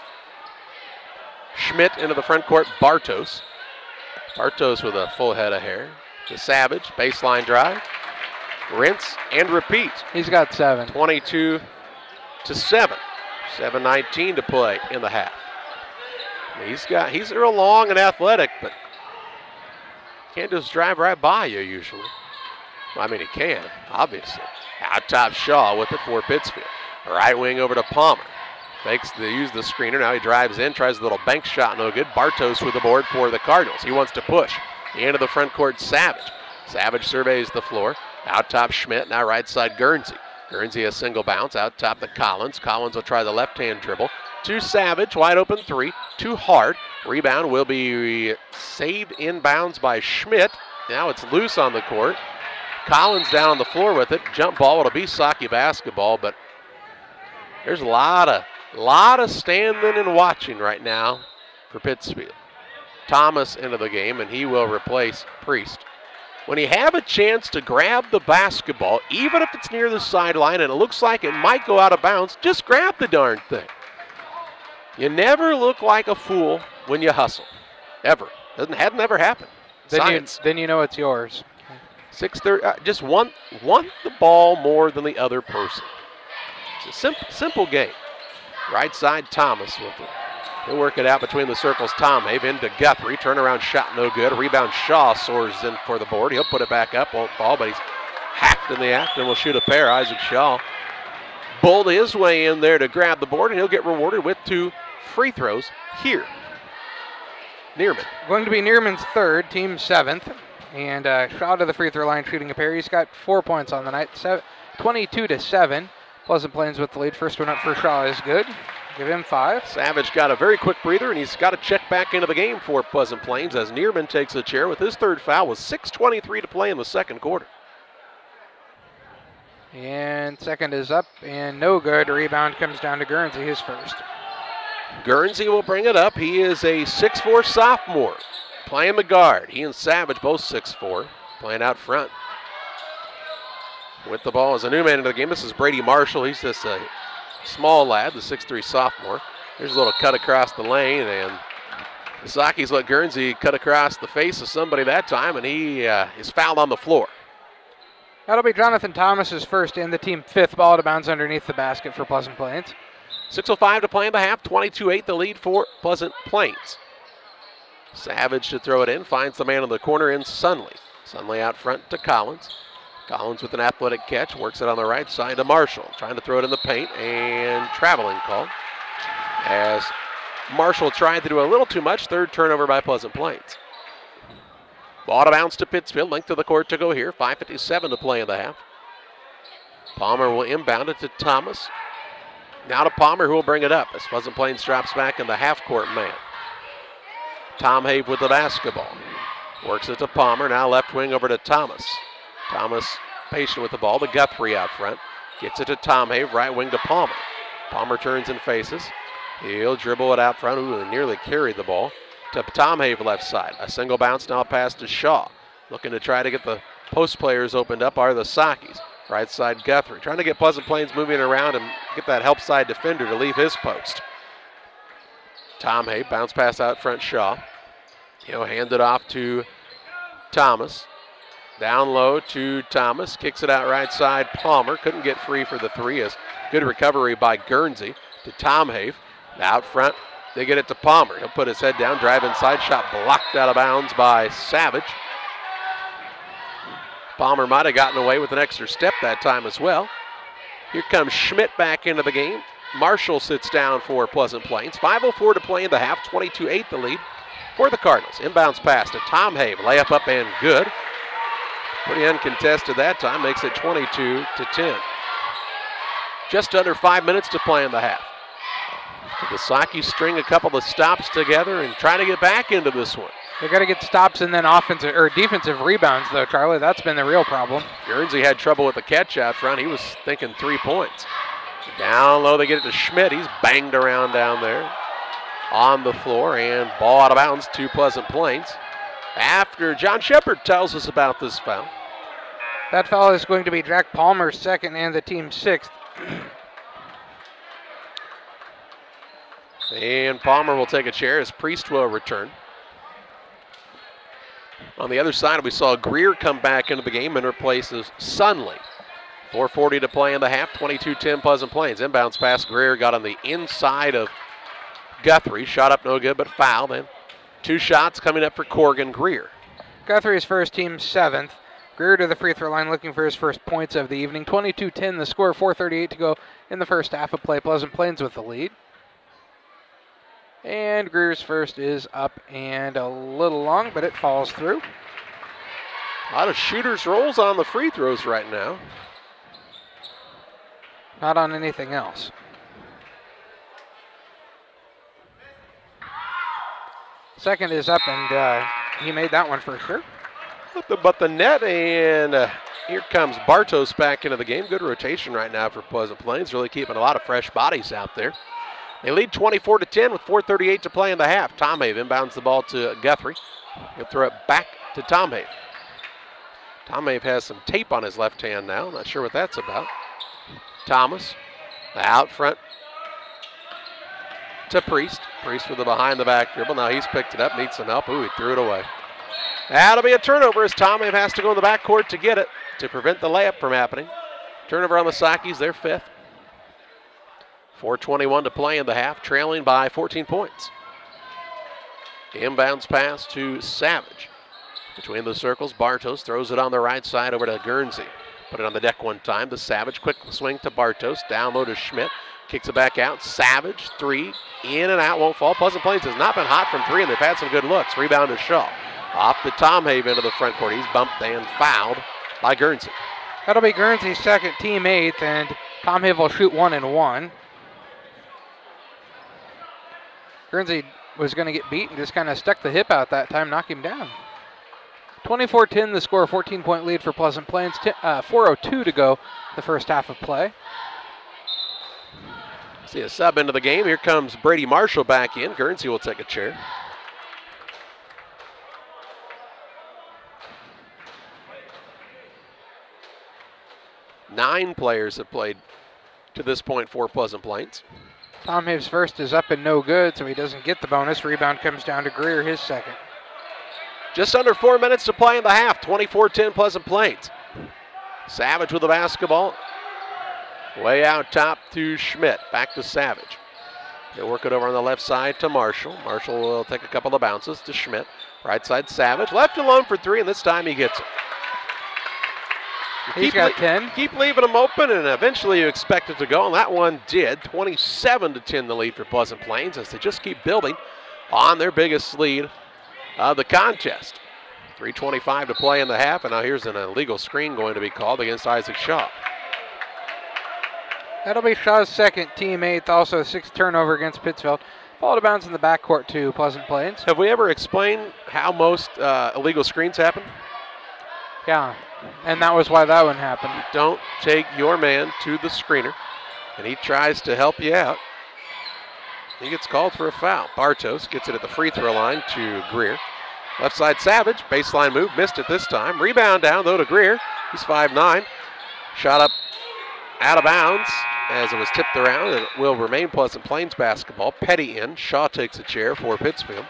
Schmidt into the front court, Bartos. Bartos with a full head of hair. To Savage, baseline drive. Rinse and repeat. He's got 7. 22-7. 7:19 to play in the half. He's real long and athletic, but can't just drive right by you usually. Well, I mean, he can, obviously. Out top Shaw with it for Pittsfield. Right wing over to Palmer. Fakes to use the screener. Now he drives in, tries a little bank shot, no good. Bartos with the board for the Cardinals. He wants to push. Into the front court, Savage. Savage surveys the floor. Out top Schmidt, now right side Guernsey. Guernsey a single bounce, out top to Collins. Collins will try the left-hand dribble. To Savage, wide open 3, too hard. Rebound will be saved inbounds by Schmidt. Now it's loose on the court. Collins down on the floor with it. Jump ball, it'll be Sauke basketball, but there's a lot of standing and watching right now for Pittsfield. Thomas into the game, and he will replace Priest. When you have a chance to grab the basketball, even if it's near the sideline and it looks like it might go out of bounds, just grab the darn thing. You never look like a fool when you hustle, ever. Had never happened. Then you know it's yours. 6:30. Just want the ball more than the other person. It's a simple game. Right side Thomas with it. He'll work it out between the circles. Tomhave into Guthrie. Turnaround shot no good. Rebound Shaw soars in for the board. He'll put it back up. Won't fall, but he's hacked in the act and will shoot a pair. Isaac Shaw bowled his way in there to grab the board, and he'll get rewarded with 2 free throws here. Neerman. Going to be Neerman's third, team 7th. And Shaw to the free throw line shooting a pair. He's got 4 points on the night, 22-7. Pleasant Plains with the lead. First one up for Shaw is good. Give him 5. Savage got a very quick breather, and he's got to check back into the game for Pleasant Plains as Neerman takes a chair with his third foul with 6:23 to play in the second quarter. And second is up and no good. Rebound comes down to Guernsey, his first. Guernsey will bring it up. He is a 6'4" sophomore playing the guard. He and Savage both 6'4", playing out front. With the ball as a new man into the game, this is Brady Marshall. He's just a small lad, the 6'3" sophomore. There's a little cut across the lane, and the Saukees let Guernsey cut across the face of somebody that time, and he is fouled on the floor. That'll be Jonathan Thomas's first and the team 5th ball to bounce underneath the basket for Pleasant Plains. 6:05 to play in the half, 22-8 the lead for Pleasant Plains. Savage to throw it in, finds the man in the corner in Sunley. Sunley out front to Collins. Collins with an athletic catch, works it on the right side to Marshall. Trying to throw it in the paint, and traveling call. As Marshall tried to do a little too much, third turnover by Pleasant Plains. Ball to bounce to Pittsfield, length of the court to go here, 5:57 to play in the half. Palmer will inbound it to Thomas. Now to Palmer, who will bring it up as Pleasant Plains drops back in the half-court man. Tomhave with the basketball. Works it to Palmer, now left wing over to Thomas. Thomas patient with the ball, to Guthrie out front. Gets it to Tomhave, right wing to Palmer. Palmer turns and faces. He'll dribble it out front. Ooh, nearly carried the ball. To Tomhave left side. A single bounce now pass to Shaw. Looking to try to get the post players opened up are the Saukees. Right side Guthrie. Trying to get Pleasant Plains moving around and get that help side defender to leave his post. Tomhave, bounce pass out front Shaw. He'll hand it off to Thomas. Down low to Thomas. Kicks it out right side Palmer. Couldn't get free for the 3 as good recovery by Guernsey to Tomhave. Out front, they get it to Palmer. He'll put his head down, drive inside, shot blocked out of bounds by Savage. Palmer might have gotten away with an extra step that time as well. Here comes Schmidt back into the game. Marshall sits down for Pleasant Plains. 5:04 to play in the half, 22-8 the lead for the Cardinals. Inbounds pass to Tom Have, layup up and good. Pretty uncontested that time, makes it 22-10. Just under 5 minutes to play in the half. The Saukees string a couple of stops together and try to get back into this one. They got to get stops and then offensive or defensive rebounds, though, Charlie. That's been the real problem. Guernsey had trouble with the catch out front. He was thinking 3 points. Down low, they get it to Schmidt. He's banged around down there on the floor, and ball out of bounds to Pleasant Plains. After John Shepard tells us about this foul. That foul is going to be Jack Palmer's second and the team's sixth. And Palmer will take a chair as Priest will return. On the other side, we saw Greer come back into the game and replaces Sunley. 4:40 to play in the half, 22-10 Pleasant Plains. Inbounds pass, Greer got on the inside of Guthrie. Shot up no good, but foul. Then 2 shots coming up for Corgan Greer. Guthrie's first, team seventh. Greer to the free throw line looking for his first points of the evening. 22-10 the score, 4:38 to go in the first half of play. Pleasant Plains with the lead. And Greer's first is up and a little long, but it falls through. A lot of shooters' rolls on the free throws right now. Not on anything else. Second is up, and he made that one for sure. But the net, and here comes Bartos back into the game. Good rotation right now for Pleasant Plains, really keeping a lot of fresh bodies out there. They lead 24-10 with 4:38 to play in the half. Tom Have inbounds the ball to Guthrie. He'll throw it back to Tom Have. Tom Have has some tape on his left hand now. Not sure what that's about. Thomas out front to Priest. Priest with a behind-the-back dribble. Now he's picked it up, needs some help. Ooh, he threw it away. That'll be a turnover as Tom Have has to go in the backcourt to get it to prevent the layup from happening. Turnover on the Saukees, their fifth. 4:21 to play in the half, trailing by 14 points. Inbounds pass to Savage. Between the circles, Bartos throws it on the right side over to Guernsey. Put it on the deck one time to Savage. Quick swing to Bartos. Down low to Schmidt. Kicks it back out. Savage, 3. In and out, won't fall. Pleasant Plains has not been hot from 3, and they've had some good looks. Rebound to Shaw. Off to Tom Have into the front court. He's bumped and fouled by Guernsey. That'll be Guernsey's second, team eighth, and Tom Have will shoot 1 and 1. Guernsey was going to get beat and just kind of stuck the hip out that time, knock him down. 24-10 the score, 14-point lead for Pleasant Plains. 4:02 to go the first half of play. See a sub into the game. Here comes Brady Marshall back in. Guernsey will take a chair. Nine players have played to this point for Pleasant Plains. Tom Have's first is up and no good, so he doesn't get the bonus. Rebound comes down to Greer, his second. Just under 4 minutes to play in the half. 24-10 Pleasant Plains. Savage with the basketball. Way out top to Schmidt. Back to Savage. They'll work it over on the left side to Marshall. Marshall will take a couple of bounces to Schmidt. Right side Savage. Left alone for 3, and this time he gets it. He's got 10. Keep leaving them open, and eventually you expect it to go, and that one did. 27-10 the lead for Pleasant Plains as they just keep building on their biggest lead of the contest. 3:25 to play in the half, and now here's an illegal screen going to be called against Isaac Shaw. That'll be Shaw's second, team eighth, also 6th turnover against Pittsfield. Ball out of bounds in the backcourt to Pleasant Plains. Have we ever explained how most illegal screens happen? Yeah, and that was why that one happened. You don't take your man to the screener, and he tries to help you out. He gets called for a foul. Bartos gets it at the free throw line to Greer. Left side Savage, baseline move, missed it this time. Rebound down though to Greer. He's 5'9". Shot up out of bounds as it was tipped around. It will remain Pleasant Plains basketball. Petty in. Shaw takes a chair for Pittsfield.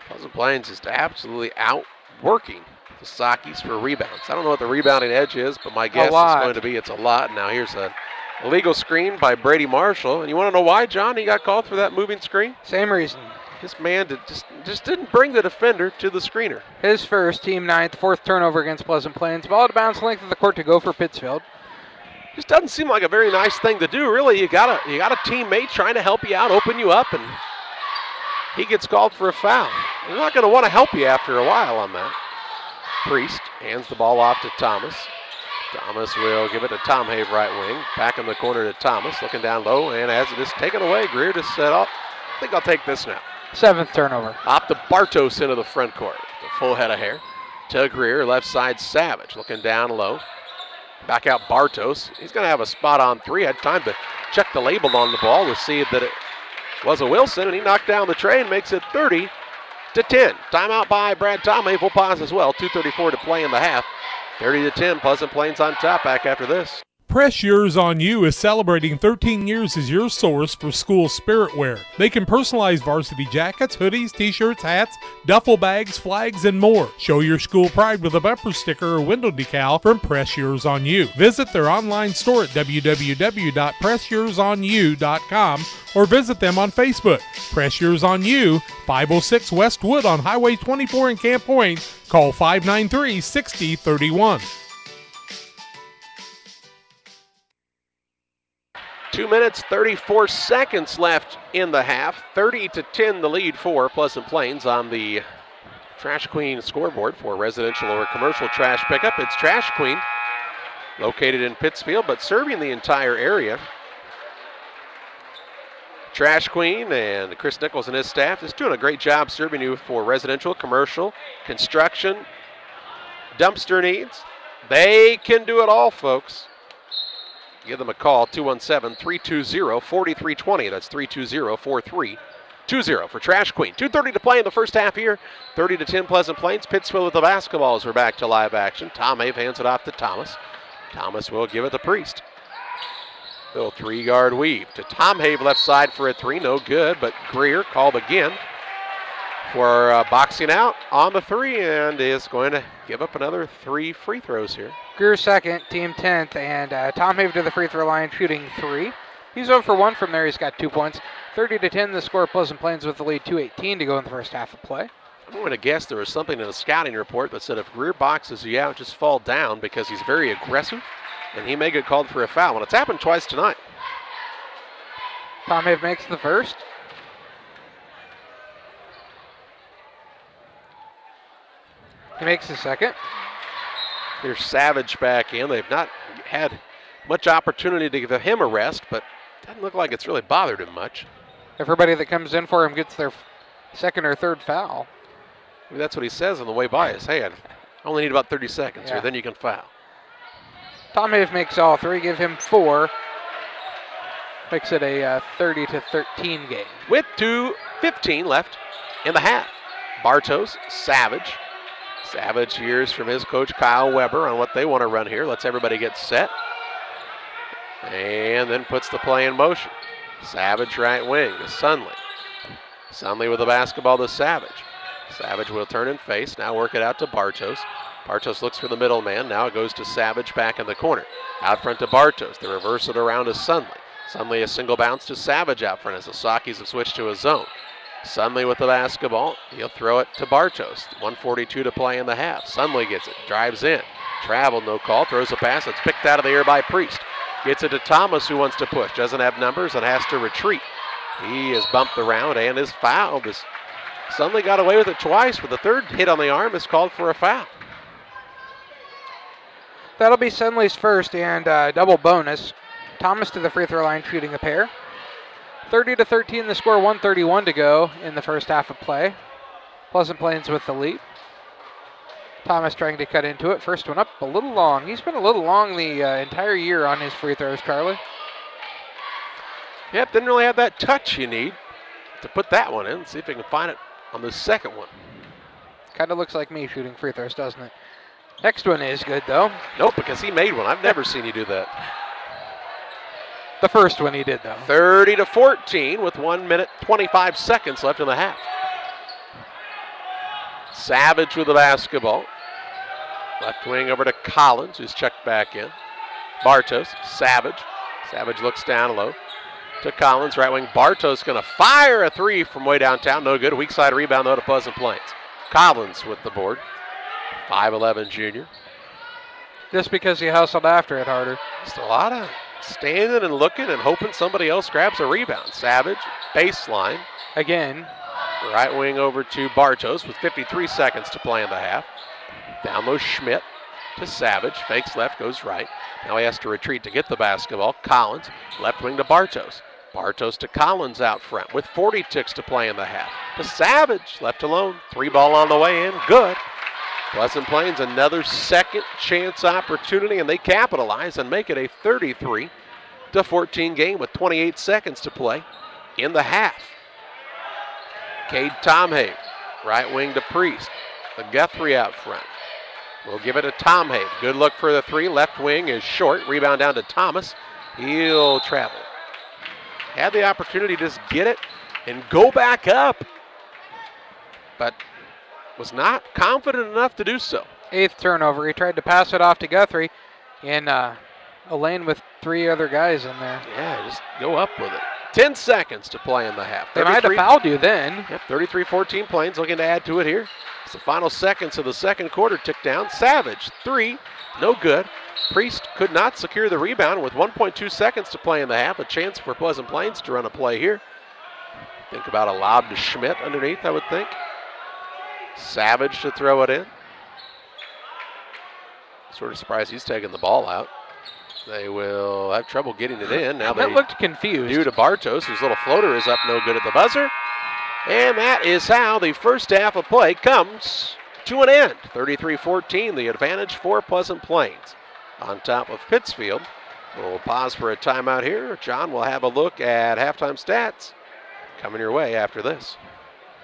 Pleasant Plains is absolutely outworking the Saukees for rebounds. I don't know what the rebounding edge is, but my guess is going to be it's a lot. Now here's an illegal screen by Brady Marshall. And you want to know why, John, he got called for that moving screen? Same reason. This man just didn't bring the defender to the screener. His first, team ninth, fourth turnover against Pleasant Plains. Ball out of bounds, length of the court to go for Pittsfield. Just doesn't seem like a very nice thing to do, really. You got a teammate trying to help you out, open you up, and he gets called for a foul. You're not going to want to help you after a while on that. Priest hands the ball off to Thomas. Thomas will give it to Tom Have, right wing. Back in the corner to Thomas, looking down low, and as it is taken away, Greer just set off. I think I'll take this now. Seventh turnover. Up to Bartos into the front court. The full head of hair. To Greer, left side Savage, looking down low. Back out Bartos. He's going to have a spot on three. Had time to check the label on the ball to see that it was a Wilson, and he knocked down the tray and makes it 30-10. Timeout by Brad Tomave. We'll pause as well. 2:34 to play in the half. 30-10. Pleasant Plains on top. Back after this. Press Yours on You is celebrating 13 years as your source for school spirit wear. They can personalize varsity jackets, hoodies, t-shirts, hats, duffel bags, flags, and more. Show your school pride with a bumper sticker or window decal from Press Yours on You. Visit their online store at www.pressyoursonyou.com or visit them on Facebook. Press Yours on You, 506 West Wood on Highway 24 in Camp Point. Call 593-6031. 2 minutes, 34 seconds left in the half. 30-10 the lead for Pleasant Plains on the Trash Queen scoreboard for residential or commercial trash pickup. It's Trash Queen, located in Pittsfield, but serving the entire area. Trash Queen and Chris Nichols and his staff is doing a great job serving you for residential, commercial, construction, dumpster needs. They can do it all, folks. Give them a call, 217-320-4320. That's 320-4320 for Trash Queen. 2:30 to play in the first half here. 30-10 Pleasant Plains. Pittsfield with the basketball as we're back to live action. Tom Have hands it off to Thomas. Thomas will give it to Priest. Little three-yard weave to Tom Have left side for a three. No good, but Greer called again for boxing out on the three and is going to give up another 3 free throws here. Greer second, team 10th, and Tom Have to the free throw line shooting 3. He's 0 for 1 from there. He's got 2 points. 30-10 the score. Pleasant Plains with the lead, 2:18 to go in the first half of play. I'm going to guess there was something in the scouting report that said if Greer boxes you out, just fall down because he's very aggressive and he may get called for a foul. And it's happened twice tonight. Tom Have makes the first. He makes the second. Here's Savage back in. They've not had much opportunity to give him a rest, but it doesn't look like it's really bothered him much. Everybody that comes in for him gets their second or third foul. Maybe that's what he says on the way by his head. I only need about 30 seconds here, then you can foul. Tom Have makes all 3, give him 4. Makes it a 30-13 game. With 2:15 left in the half. Bartos, Savage. Savage hears from his coach Kyle Weber on what they want to run here. Lets everybody get set. And then puts the play in motion. Savage right wing to Sunley. Sunley with the basketball to Savage. Savage will turn and face. Now work it out to Bartos. Bartos looks for the middle man. Now it goes to Savage back in the corner. Out front to Bartos. They reverse it around to Sunley. Sunley a single bounce to Savage out front as the Saukees have switched to a zone. Sunley with the basketball. He'll throw it to Bartos. 1:42 to play in the half. Sunley gets it. Drives in. Travel, no call. Throws a pass. It's picked out of the air by Priest. Gets it to Thomas, who wants to push. Doesn't have numbers and has to retreat. He is bumped around and is fouled. Sunley got away with it twice, but the third hit on the arm is called for a foul. That'll be Sunley's first and double bonus. Thomas to the free throw line shooting a pair. 30-13 the score, 1:31 to go in the first half of play. Pleasant Plains with the lead. Thomas trying to cut into it. First one up a little long. He's been a little long the entire year on his free throws, Charlie. Yep, didn't really have that touch you need to put that one in. See if he can find it on the second one. Kind of looks like me shooting free throws, doesn't it? Next one is good, though. Nope, because he made one. I've never seen you do that. The first one he did, though. 30-14 with 1 minute, 25 seconds left in the half. Savage with the basketball. Left wing over to Collins, who's checked back in. Bartos, Savage. Savage looks down low. to Collins. Right wing Bartos going to fire a three from way downtown. No good. Weak side rebound, though, to Pleasant Plains. Collins with the board. 5'11" junior. Just because he hustled after it harder. Just a lot of standing and looking and hoping somebody else grabs a rebound. Savage, baseline. Again. Right wing over to Bartos with 53 seconds to play in the half. Down low Schmidt to Savage. Fakes left, goes right. Now he has to retreat to get the basketball. Collins, left wing to Bartos. Bartos to Collins out front with 40 ticks to play in the half. To Savage, left alone. 3-ball on the way in, good. Pleasant Plains, another second chance opportunity, and they capitalize and make it a 33-14 game with 28 seconds to play in the half. Cade Tomhave, right wing to Priest. The Guthrie out front. We'll give it to Tomhave. Good look for the three. Left wing is short. Rebound down to Thomas. He'll travel. Had the opportunity to just get it and go back up, but was not confident enough to do so. 8th turnover. He tried to pass it off to Guthrie in a lane with 3 other guys in there. Yeah, just go up with it. 10 seconds to play in the half. They might have fouled you then. Yep, 33-14 Plains looking to add to it here. It's the final seconds of the second quarter tick down. Savage, 3, no good. Priest could not secure the rebound with 1.2 seconds to play in the half. A chance for Pleasant Plains to run a play here. Think about a lob to Schmidt underneath, I would think. Savage to throw it in. Sort of surprised he's taking the ball out. They will have trouble getting it in. Now they looked confused. Due to Bartos, whose little floater is up, no good at the buzzer. And that is how the first half of play comes to an end. 33-14, the advantage for Pleasant Plains. On top of Pittsfield. We'll pause for a timeout here. John will have a look at halftime stats coming your way after this.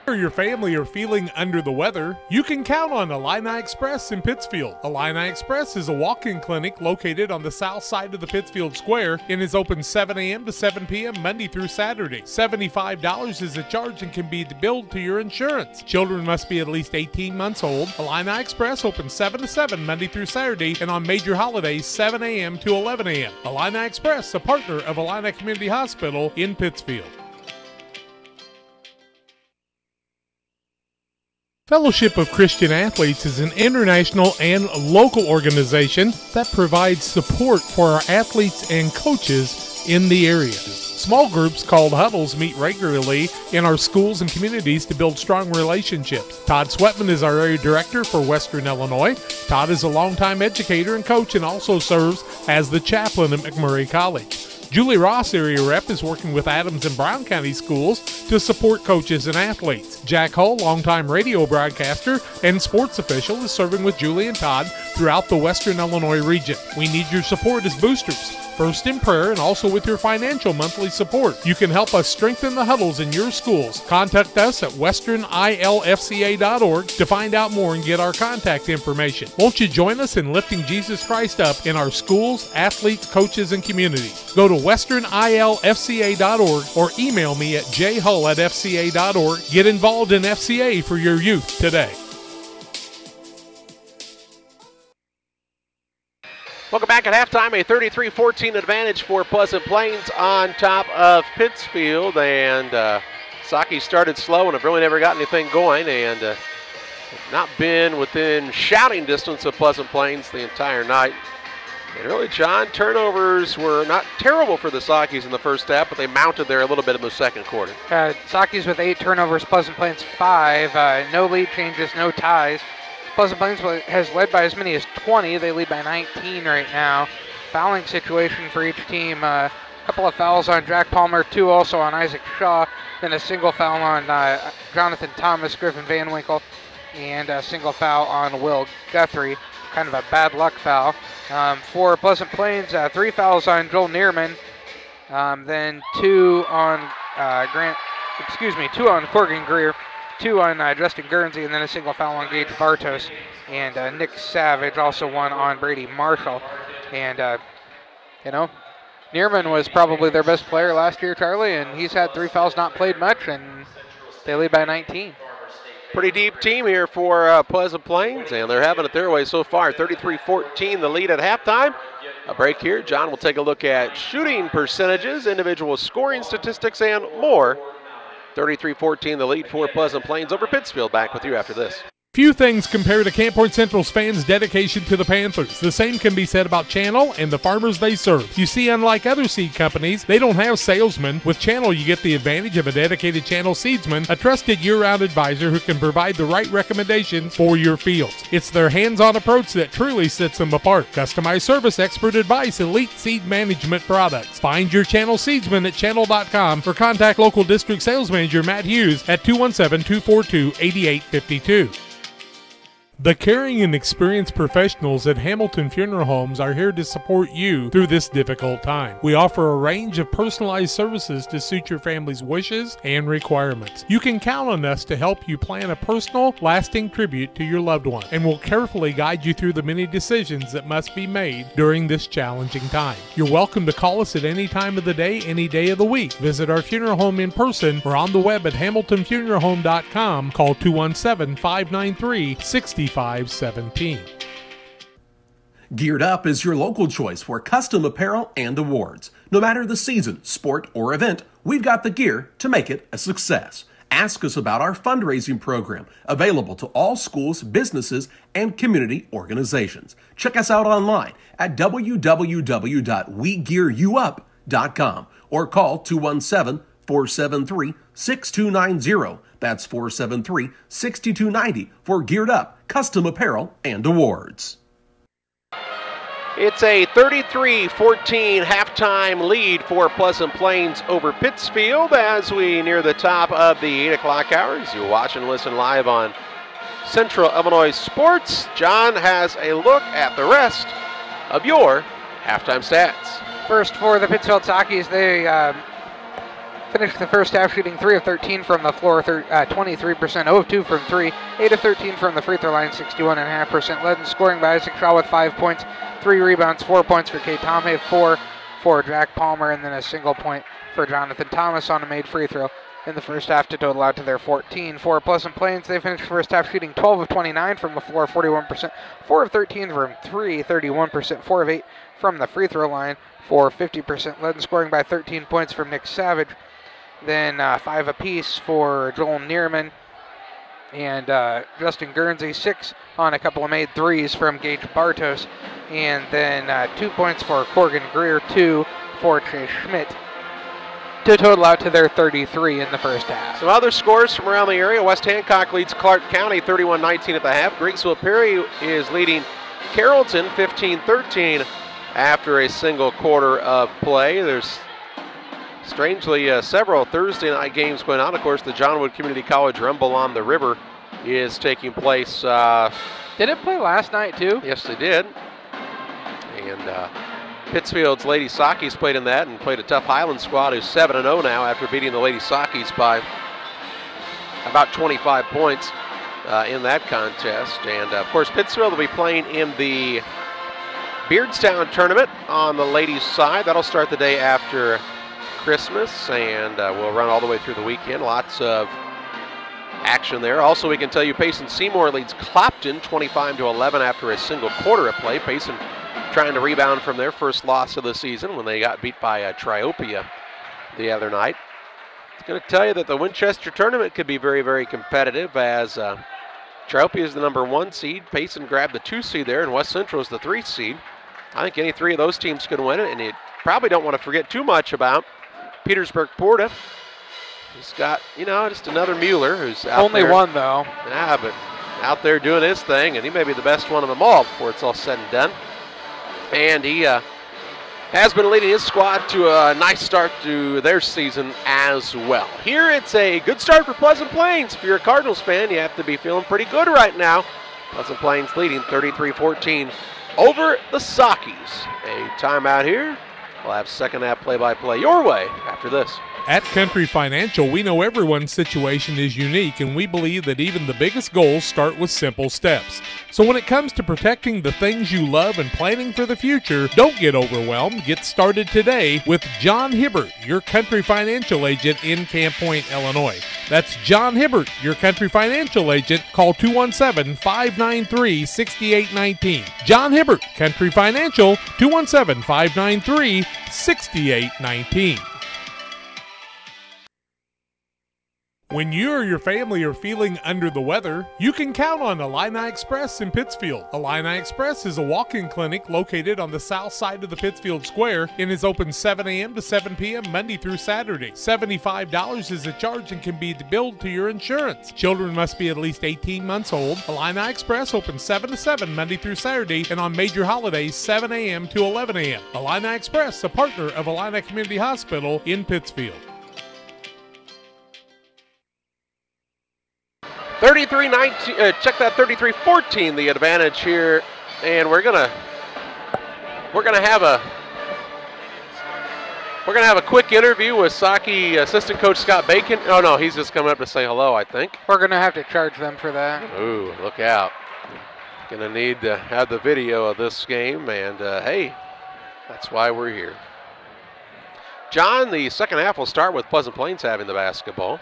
Or your family are feeling under the weather, you can count on Illini Express in Pittsfield. Illini Express is a walk-in clinic located on the south side of the Pittsfield Square and is open 7 a.m. to 7 p.m. Monday through Saturday. $75 is the charge and can be billed to your insurance. Children must be at least 18 months old. Illini Express opens 7 to 7 Monday through Saturday and on major holidays 7 a.m. to 11 a.m. Illini Express, a partner of Illini Community Hospital in Pittsfield. Fellowship of Christian Athletes is an international and local organization that provides support for our athletes and coaches in the area. Small groups called huddles meet regularly in our schools and communities to build strong relationships. Todd Sweatman is our area director for Western Illinois. Todd is a longtime educator and coach and also serves as the chaplain at McMurray College. Julie Ross, area rep, is working with Adams and Brown County schools to support coaches and athletes. Jack Hull, longtime radio broadcaster and sports official, is serving with Julie and Todd throughout the Western Illinois region. We need your support as boosters, first in prayer and also with your financial monthly support. You can help us strengthen the huddles in your schools. Contact us at westernilfca.org to find out more and get our contact information. Won't you join us in lifting Jesus Christ up in our schools, athletes, coaches, and communities? Go to westernilfca.org or email me at jhull@fca.org. Get involved in FCA for your youth today. Welcome back at halftime, a 33-14 advantage for Pleasant Plains on top of Pittsfield. And Saukees started slow and have really never got anything going and not been within shouting distance of Pleasant Plains the entire night. And really, John, turnovers were not terrible for the Saukees in the first half, but they mounted there a little bit in the second quarter. Saukees with 8 turnovers, Pleasant Plains 5. No lead changes, no ties. Pleasant Plains has led by as many as 20. They lead by 19 right now. Fouling situation for each team. A couple of fouls on Jack Palmer, 2 also on Isaac Shaw. Then a single foul on Jonathan Thomas, Griffin Van Winkle, and a single foul on Will Guthrie. Kind of a bad luck foul. For Pleasant Plains, 3 fouls on Joel Neerman. Then 2 on 2 on Corgan Greer. 2 on Justin Guernsey, and then a single foul on Gage Bartos. And Nick Savage, also 1 on Brady Marshall. And, Neerman was probably their best player last year, Charlie, and he's had 3 fouls, not played much, and they lead by 19. Pretty deep team here for Pleasant Plains, and they're having it their way so far. 33-14, the lead at halftime. a break here. John will take a look at shooting percentages, individual scoring statistics, and more. 33-14 the lead for Pleasant Plains over Pittsfield. Back with you after this. Few things compare to Camp Point Central's fans' dedication to the Panthers. The same can be said about Channel and the farmers they serve. You see, unlike other seed companies, they don't have salesmen. With Channel, you get the advantage of a dedicated Channel seedsman, a trusted year-round advisor who can provide the right recommendations for your fields. It's their hands-on approach that truly sets them apart. Customized service, expert advice, elite seed management products. Find your Channel seedsman at channel.com or contact local district sales manager Matt Hughes at 217-242-8852. The caring and experienced professionals at Hamilton Funeral Homes are here to support you through this difficult time. We offer a range of personalized services to suit your family's wishes and requirements. You can count on us to help you plan a personal, lasting tribute to your loved one, and we'll carefully guide you through the many decisions that must be made during this challenging time. You're welcome to call us at any time of the day, any day of the week. Visit our funeral home in person or on the web at hamiltonfuneralhome.com. Call 217-593-6517. Geared Up is your local choice for custom apparel and awards. No matter the season, sport, or event, we've got the gear to make it a success. Ask us about our fundraising program, available to all schools, businesses, and community organizations. Check us out online at www.wegearyouup.com or call 217-473-6290. That's 473-6290 for Geared Up, custom apparel, and awards. It's a 33-14 halftime lead for Pleasant Plains over Pittsfield as we near the top of the 8 o'clock hour. As you watch and listen live on Central Illinois Sports, John has a look at the rest of your halftime stats. First for the Pittsfield Saukees, they finished the first half shooting 3 of 13 from the floor, 23%, 0 of 2 from 3, 8 of 13 from the free throw line, 61.5%. Led in scoring by Isaac Shaw with 5 points, 3 rebounds, 4 points for Kate Tomei, 4 for Jack Palmer, and then a single point for Jonathan Thomas on a made free throw in the first half to total out to their 14. For Pleasant Plains, they finished the first half shooting 12 of 29 from the floor, 41%, 4 of 13 from 3, 31%, 4 of 8 from the free throw line for 50%. Led in scoring by 13 points from Nick Savage. Then 5 apiece for Joel Neerman and Justin Guernsey, 6 on a couple of made threes from Gage Bartos, and then 2 points for Corgan Greer, 2 for Chase Schmidt, to total out to their 33 in the first half. Some other scores from around the area. West Hancock leads Clark County 31-19 at the half. Griggsville Perry is leading Carrollton 15-13 after a single quarter of play. There's strangely several Thursday night games going on. Of course, the Johnwood Community College Rumble on the River is taking place. Did it play last night too? Yes, they did. And Pittsfield's Lady Saukees played in that and played a tough Highland squad who's 7-0 now after beating the Lady Saukees by about 25 points in that contest. And of course, Pittsfield will be playing in the Beardstown tournament on the ladies' side. That'll start the day after Christmas, and we'll run all the way through the weekend. Lots of action there. Also, we can tell you Payson Seymour leads Clopton 25-11 after a single quarter of play. Payson trying to rebound from their first loss of the season when they got beat by Triopia the other night. It's going to tell you that the Winchester tournament could be very, very competitive, as Triopia is the number 1 seed. Payson grabbed the 2 seed there, and West Central is the 3 seed. I think any 3 of those teams could win it, and you probably don't want to forget too much about Petersburg Porta. He's got, just another Mueller who's out only there. One, though. Yeah, but out there doing his thing, and he may be the best one of them all before it's all said and done. And he has been leading his squad to a nice start to their season as well. Here it's a good start for Pleasant Plains. If you're a Cardinals fan, you have to be feeling pretty good right now. Pleasant Plains leading 33-14 over the Saukees. A timeout here. We'll have second half play-by-play your way after this. At Country Financial, we know everyone's situation is unique, and we believe that even the biggest goals start with simple steps. So when it comes to protecting the things you love and planning for the future, don't get overwhelmed. Get started today with John Hibbert, your Country Financial agent in Camp Point, Illinois. That's John Hibbert, your Country Financial agent. Call 217-593-6819. John Hibbert, Country Financial, 217-593-6819. When you or your family are feeling under the weather, you can count on Illini Express in Pittsfield. Illini Express is a walk-in clinic located on the south side of the Pittsfield Square and is open 7 a.m. to 7 p.m. Monday through Saturday. $75 is the charge and can be billed to your insurance. Children must be at least 18 months old. Illini Express opens 7 to 7 Monday through Saturday and on major holidays 7 a.m. to 11 a.m. Illini Express, a partner of Illini Community Hospital in Pittsfield. 33-19, check that 33-14, the advantage here, and we're gonna have a quick interview with Saukee assistant coach Scott Bacon. Oh no, he's just coming up to say hello, I think. We're gonna have to charge them for that. Ooh, look out! Gonna need to have the video of this game, and hey, that's why we're here. John, the second half will start with Pleasant Plains having the basketball.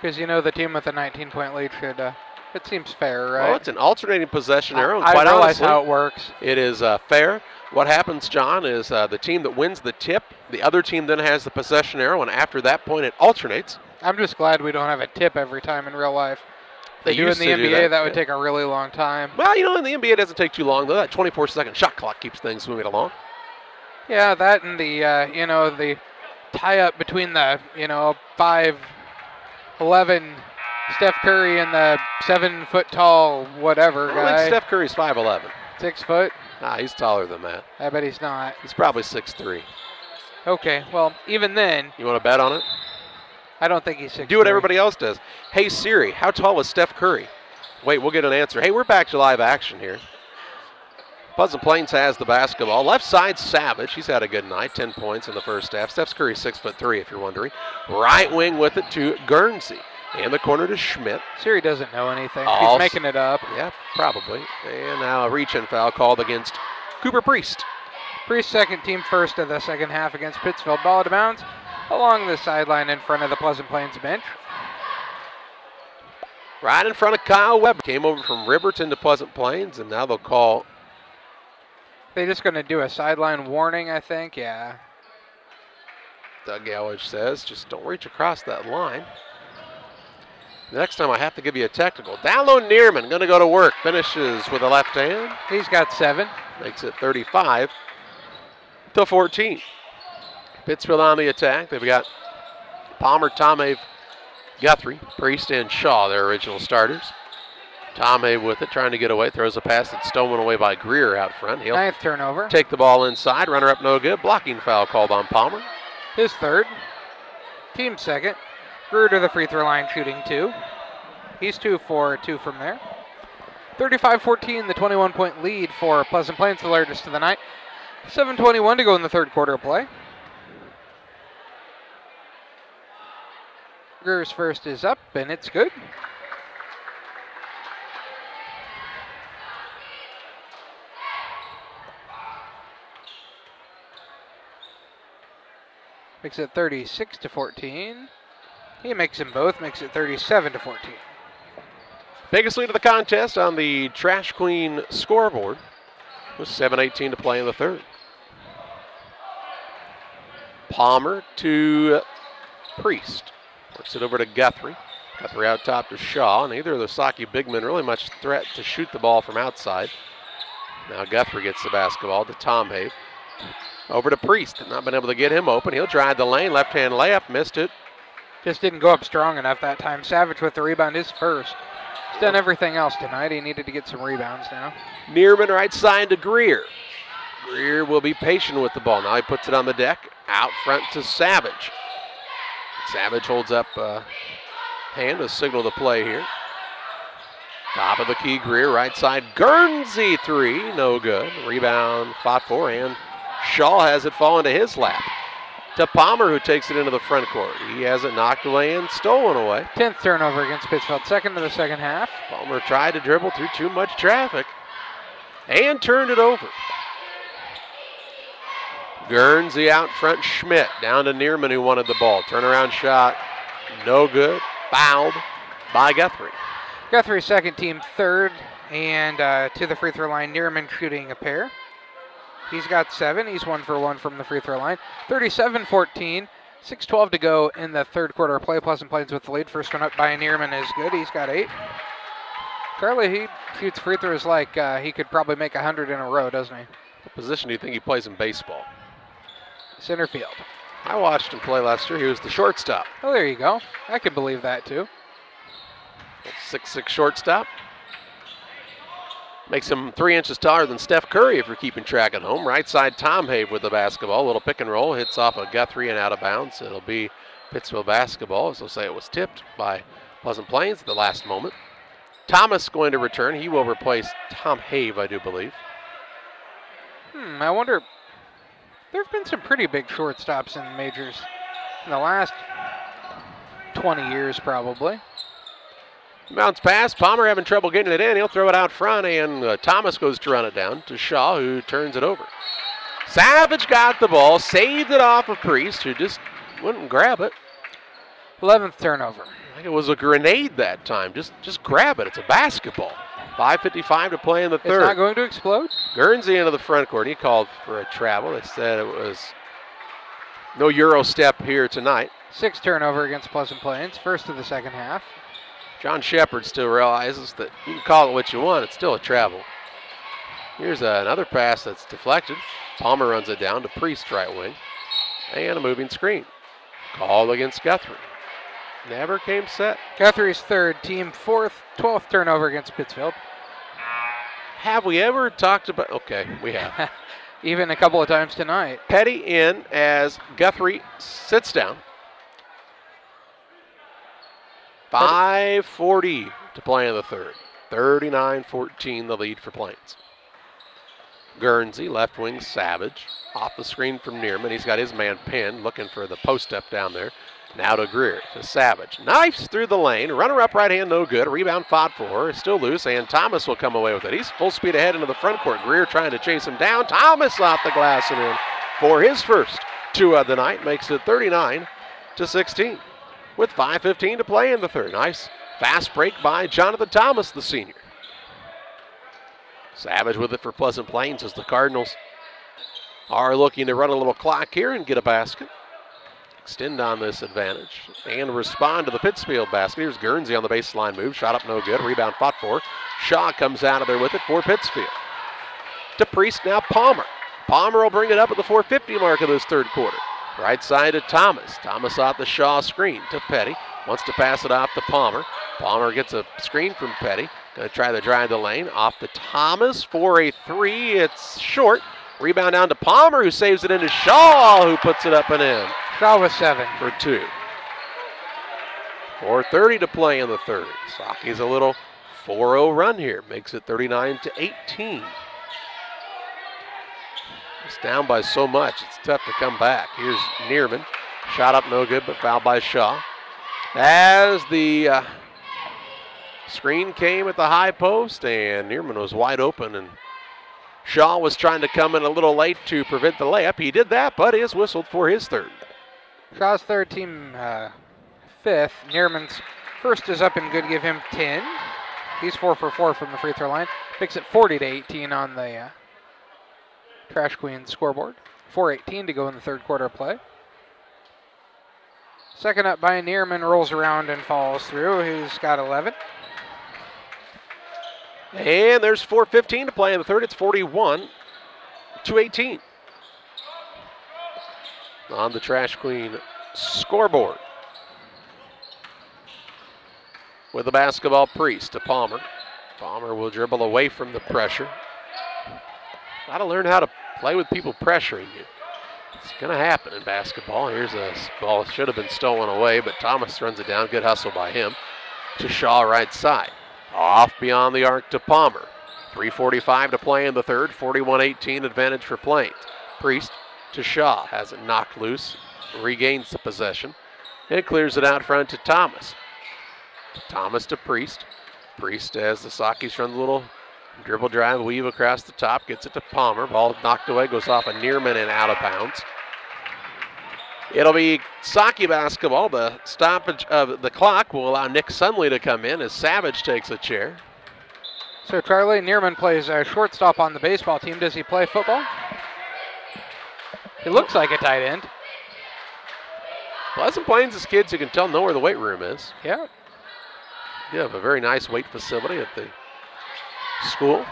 Because, you know, the team with a 19-point lead should, it seems fair, right? Well, it's an alternating possession arrow. I quite realize honestly, how it works. It is fair. What happens, John, is the team that wins the tip, the other team then has the possession arrow, and after that point it alternates. I'm just glad we don't have a tip every time in real life. They do in used the to do NBA, that would take a really long time. Well, you know, in the NBA it doesn't take too long, though. That 24-second shot clock keeps things moving along. Yeah, that and the, you know, the tie-up between the, you know, 5'11" Steph Curry and the 7-foot-tall whatever I guy. don't think Steph Curry's 5'11". 6 foot? Nah, he's taller than that. I bet he's not. He's probably 6'3". Okay, well, even then, You want to bet on it? I don't think he's 6'3". Do what everybody else does. Hey, Siri, how tall is Steph Curry? Wait, we'll get an answer. Hey, we're back to live action here. Pleasant Plains has the basketball. Left side, Savage. He's had a good night. 10 points in the first half. Steph Curry's 6'3", if you're wondering. Right wing with it to Guernsey. In the corner to Schmidt. Siri doesn't know anything. Also, She's making it up. Yeah, probably. And now a reach-in foul called against Cooper Priest. Priest second, team first of the second half against Pittsfield. Ball out of bounds along the sideline in front of the Pleasant Plains bench. Right in front of Kyle Webb. Came over from Riverton to Pleasant Plains, and now they'll call. They're just going to do a sideline warning, I think. Yeah. Doug Gallage says, just don't reach across that line. Next time I have to give you a technical. Down low, Neerman going to go to work. Finishes with a left hand. He's got 7. Makes it 35-14. Pittsfield on the attack. They've got Palmer, Tomave, Guthrie, Priest, and Shaw, their original starters. Tomave with it, trying to get away. Throws a pass that's stolen away by Greer out front. He'll 9th turnover. take the ball inside. Runner up no good. Blocking foul called on Palmer. His 3rd. Team second. Greer to the free throw line shooting 2. He's 2 for 2 from there. 35-14, the 21-point lead for Pleasant Plains, the largest of the night. 7:21 to go in the third quarter of play. Greer's first is up, and it's good. Makes it 36-14. He makes them both, makes it 37-14. Biggest lead of the contest on the Trash Queen scoreboard with 7:18 to play in the third. Palmer to Priest. Works it over to Guthrie. Guthrie out top to Shaw. Neither of the Saukees big men really much threat to shoot the ball from outside. Now Guthrie gets the basketball to Tomave. Over to Priest. Not been able to get him open. He'll drive the lane. Left-hand layup. Missed it. Just didn't go up strong enough that time. Savage with the rebound, his first. He's done everything else tonight. He needed to get some rebounds now. Neerman right side to Greer. Greer will be patient with the ball. Now he puts it on the deck. Out front to Savage. Savage holds up hand to signal the play here. Top of the key, Greer, right side. Guernsey 3, no good. Rebound, fought for, and Shaw has it fall into his lap. To Palmer, who takes it into the front court. He has it knocked away and stolen away. 10th turnover against Pittsfield, second of the second half. Palmer tried to dribble through too much traffic and turned it over. Guernsey out front, Schmidt down to Neerman, who wanted the ball. Turnaround shot, no good. fouled by Guthrie. Guthrie's second, team third, and to the free throw line, Neerman shooting a pair. He's got 7. He's 1 for 1 from the free throw line. 37-14, 6:12 to go in the third quarter of play. Pleasant Plains with the lead. First one up by Neerman is good. He's got 8. Charlie, he shoots free throws like he could probably make 100 in a row, doesn't he? What position do you think he plays in baseball? Center field. I watched him play last year. He was the shortstop. Oh, there you go. I can believe that, too. 6'6" shortstop. Makes him 3 inches taller than Steph Curry if you're keeping track at home. Right side, Tom Have with the basketball. A little pick and roll. Hits off of Guthrie and out of bounds. It'll be Pittsfield basketball, as they'll say it was tipped by Pleasant Plains at the last moment. Thomas going to return. He will replace Tom Have, I do believe. I wonder, there have been some pretty big shortstops in the majors in the last 20 years probably. Bounce pass. Palmer having trouble getting it in. He'll throw it out front, and Thomas goes to run it down to Shaw, who turns it over. Savage got the ball, saved it off of Priest, who just wouldn't grab it. 11th turnover. I think it was a grenade that time. Just grab it. It's a basketball. 5:55 to play in the third. It's not going to explode? Guernsey into the front court. He called for a travel. They said it was no Euro step here tonight. 6th turnover against Pleasant Plains. First of the second half. John Shepard still realizes that you can call it what you want. It's still a travel. Here's another pass that's deflected. Palmer runs it down to Priest, right wing. And a moving screen. Called against Guthrie. Never came set. Guthrie's third, team fourth, 12th turnover against Pittsfield. Have we ever talked about... Okay, we have. Even a couple of times tonight. Petty in as Guthrie sits down. 5:40 to play in the third. 39-14 the lead for Plains. Guernsey, left wing, Savage. Off the screen from Neerman. He's got his man pinned, looking for the post up down there. Now to Greer, to Savage. Knifes through the lane. Runner up right hand, no good. Rebound fought for. Still loose, and Thomas will come away with it. He's full speed ahead into the front court. Greer trying to chase him down. Thomas off the glass and in for his first 2 of the night. Makes it 39-16 with 5:15 to play in the third. Nice fast break by Jonathan Thomas, the senior. Savage with it for Pleasant Plains as the Cardinals are looking to run a little clock here and get a basket. Extend on this advantage and respond to the Pittsfield basket. Here's Guernsey on the baseline move. Shot up no good. Rebound fought for. Shaw comes out of there with it for Pittsfield. To Priest, now Palmer. Palmer will bring it up at the 4:50 mark of this third quarter. Right side to Thomas. Thomas off the Shaw screen to Petty. Wants to pass it off to Palmer. Palmer gets a screen from Petty. Going to try to drive the lane. Off to Thomas for a 3. It's short. Rebound down to Palmer, who saves it into Shaw, who puts it up and in. Shaw with 7 for 2. 4:30 to play in the third. Saukees a little 4-0 run here. Makes it 39-18. It's down by so much, it's tough to come back. Here's Neerman. Shot up no good, but fouled by Shaw. As the screen came at the high post, and Neerman was wide open, and Shaw was trying to come in a little late to prevent the layup. He did that, but is whistled for his third. Shaw's third, team fifth. Neerman's first is up and good, give him 10. He's 4 for 4 from the free throw line. Makes it 40-18 on the Trash Queen scoreboard. 4:18 to go in the third quarter of play. Second up by Neerman, rolls around and falls through. He's got 11. And there's 4:15 to play in the third. It's 41-18 on the Trash Queen scoreboard. With the basketball, Priest to Palmer. Palmer will dribble away from the pressure. Got to learn how to play with people pressuring you. It's going to happen in basketball. Here's a ball that should have been stolen away, but Thomas runs it down. Good hustle by him. To Shaw, right side. Off beyond the arc to Palmer. 3:45 to play in the third. 41-18 advantage for Plains. Priest to Shaw. Has it knocked loose. Regains the possession. And clears it out front to Thomas. Thomas to Priest. Priest, as the Saukees run the little dribble drive, weave across the top. Gets it to Palmer. Ball knocked away. Goes off a Neerman and out of bounds. It'll be Saukee basketball. The stoppage of the clock will allow Nick Sunley to come in as Savage takes a chair. So Charlie Neerman plays a shortstop on the baseball team. Does he play football? He looks like a tight end. Pleasant Plains' kids, you can tell, know where the weight room is. Yeah. You have a very nice weight facility at the school.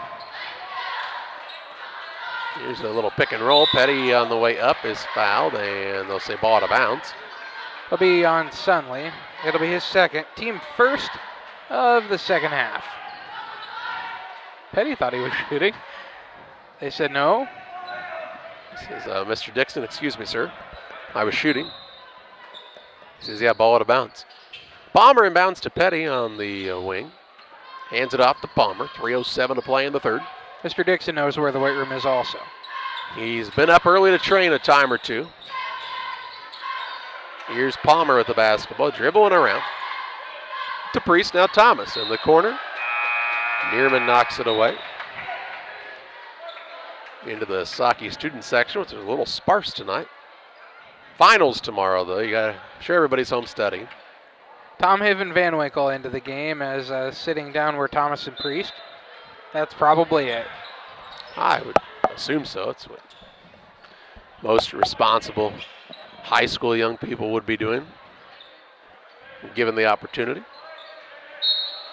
Here's a little pick and roll. Petty on the way up is fouled, and they'll say ball out of bounds. It'll be on Sunley. It'll be his second, team first of the second half. Petty thought he was shooting. They said no. Says, Mr. Dixon, excuse me, sir. I was shooting. He says, yeah, ball out of bounds. Palmer inbounds to Petty on the wing. Hands it off to Palmer. 3:07 to play in the third. Mr. Dixon knows where the weight room is also. He's been up early to train a time or two. Here's Palmer with the basketball, dribbling around. To Priest, now Thomas in the corner. Neerman knocks it away. Into the Saukees student section, which is a little sparse tonight. Finals tomorrow, though. I'm sure everybody's home studying. Tom Haven Van Winkle into the game as sitting down where Thomas and Priest. That's probably it. I would assume so. It's what most responsible high school young people would be doing, given the opportunity.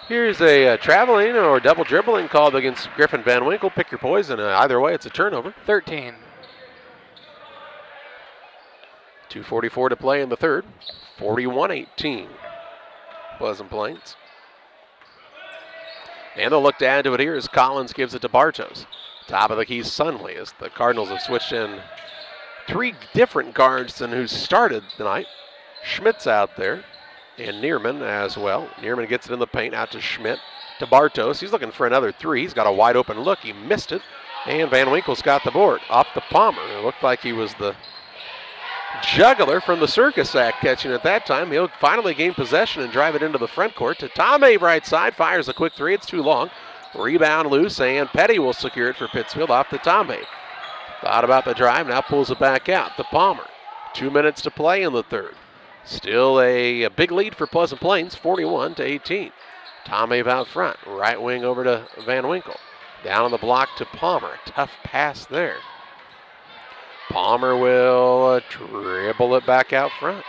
Here's a traveling or double dribbling called against Griffin Van Winkle. Pick your poison. Either way, it's a turnover. 13. 2:44 to play in the third. 41-18. Pleasant Plains. And they'll look to add to it here as Collins gives it to Bartos. Top of the key, Sunley, as the Cardinals have switched in 3 different guards than who started tonight. Schmidt's out there, and Neerman as well. Neerman gets it in the paint, out to Schmidt, to Bartos. He's looking for another 3. He's got a wide open look. He missed it, and Van Winkle's got the board. Off to Palmer. It looked like he was the juggler from the circus act catching at that time. He'll finally gain possession and drive it into the front court to Tomei right side. Fires a quick 3. It's too long. Rebound loose, and Petty will secure it for Pittsfield off to Tomei. Thought about the drive, now pulls it back out to Palmer. 2 minutes to play in the third. Still a big lead for Pleasant Plains, 41-18. Tomei out front, right wing over to Van Winkle. Down on the block to Palmer. Tough pass there. Palmer will dribble it back out front.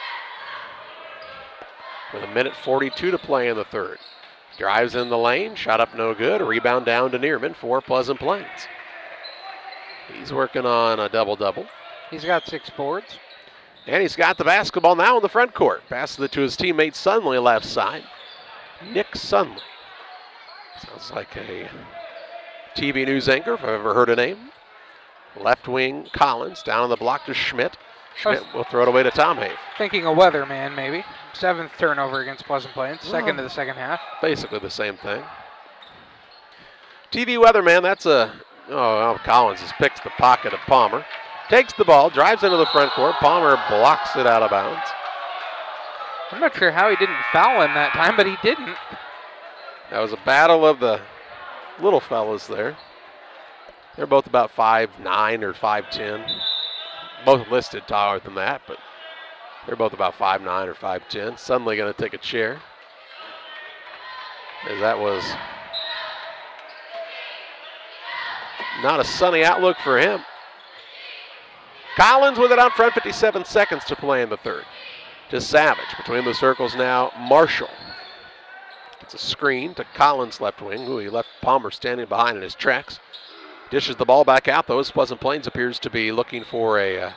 With 1:42 to play in the third. Drives in the lane, shot up no good. Rebound down to Neerman for Pleasant Plains. He's working on a double-double. He's got 6 boards. And he's got the basketball now in the front court. Passes it to his teammate Sunley left side. Nick Sunley. Sounds like a TV news anchor if I've ever heard a name. Left wing Collins, down on the block to Schmidt. Schmidt will throw it away to Tom Have. Thinking a weatherman, maybe. 7th turnover against Pleasant Plains, second of the second half. Basically the same thing. TV weatherman, that's Collins has picked the pocket of Palmer. Takes the ball, drives into the front court. Palmer blocks it out of bounds. I'm not sure how he didn't foul him that time, but he didn't. That was a battle of the little fellas there. They're both about 5'9" or 5'10". Both listed taller than that, but they're both about 5'9" or 5'10". Suddenly going to take a chair. As that was not a sunny outlook for him. Collins with it out front, 57 seconds to play in the third. To Savage, between the circles now, Marshall. It's a screen to Collins' left wing, who he left Palmer standing behind in his tracks. Dishes the ball back out, though, as Pleasant Plains appears to be looking for a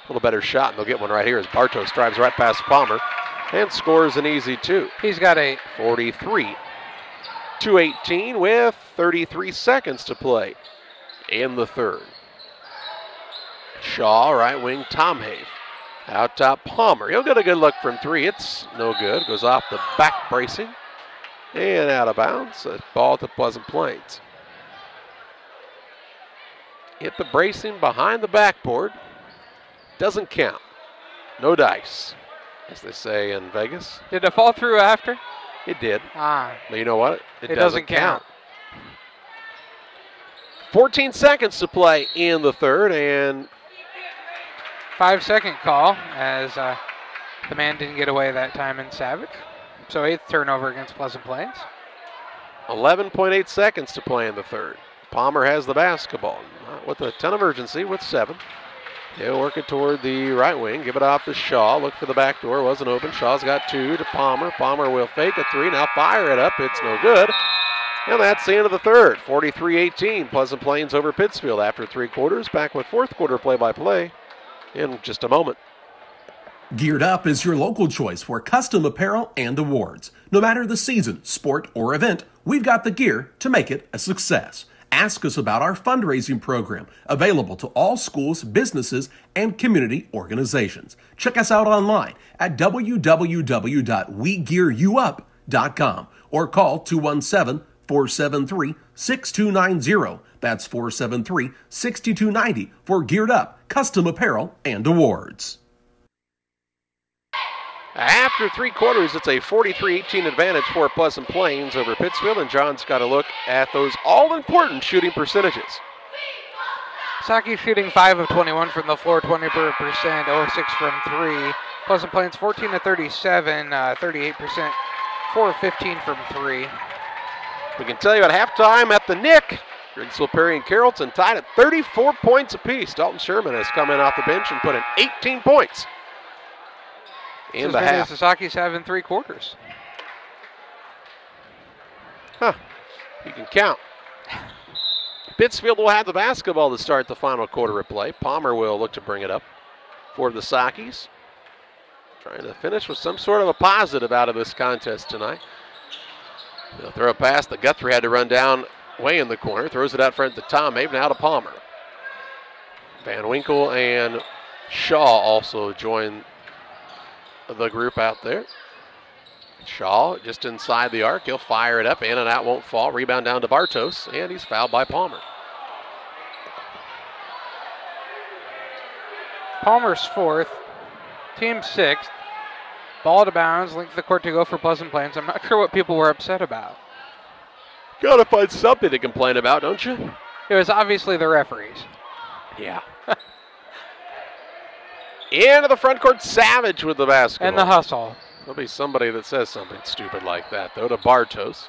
little better shot, and they'll get one right here as Bartos drives right past Palmer and scores an easy 2. He's got 8. 43-18 with 33 seconds to play in the third. Shaw, right wing, Tom Have. Out top, Palmer. He'll get a good look from 3. It's no good. Goes off the back bracing and out of bounds. A ball to Pleasant Plains. Hit the bracing behind the backboard. Doesn't count. No dice, as they say in Vegas. Did it fall through after? It did. Ah. But you know what? It doesn't count. 14 seconds to play in the third, and 5-second call as the man didn't get away that time in Savage. So 8th turnover against Pleasant Plains. 11.8 seconds to play in the third. Palmer has the basketball. Not with a ton of urgency with 7. He'll work it toward the right wing. Give it off to Shaw. Look for the back door. Wasn't open. Shaw's got 2 to Palmer. Palmer will fake a 3. Now fire it up. It's no good. And that's the end of the third. 43-18. Pleasant Plains over Pittsfield after 3 quarters. Back with fourth quarter play-by-play in just a moment. Geared Up is your local choice for custom apparel and awards. No matter the season, sport, or event, we've got the gear to make it a success. Ask us about our fundraising program, available to all schools, businesses, and community organizations. Check us out online at www.wegearyouup.com or call 217-473-6290. That's 473-6290 for Geared Up, custom apparel, and awards. After 3 quarters, it's a 43-18 advantage for Pleasant Plains over Pittsfield, and John's got a look at those all-important shooting percentages. Saukees shooting 5 of 21 from the floor, 20%, 0-6 from 3. Pleasant Plains 14 of 37, 38%, 4 of 15 from 3. We can tell you at halftime at the Nick, Grigsville, Perry, and Carrollton tied at 34 points apiece. Dalton Sherman has come in off the bench and put in 18 points in the half. The Saukees have in 3 quarters. You can count. Pittsfield will have the basketball to start the final quarter of play. Palmer will look to bring it up for the Saukees. Trying to finish with some sort of a positive out of this contest tonight. They'll throw a pass that Guthrie had to run down way in the corner. Throws it out front to Tom Abe, now to Palmer. Van Winkle and Shaw also join the group out there. Shaw just inside the arc. He'll fire it up, in and out, won't fall. Rebound down to Bartos, and he's fouled by Palmer. Palmer's 4th, team 6th. Ball to bounds, length of the court to go for Pleasant Plains. I'm not sure what people were upset about. Gotta find something to complain about, don't you? It was obviously the referees. Yeah. Into the front court, Savage with the basketball. And the hustle. There'll be somebody that says something stupid like that, though, to Bartos.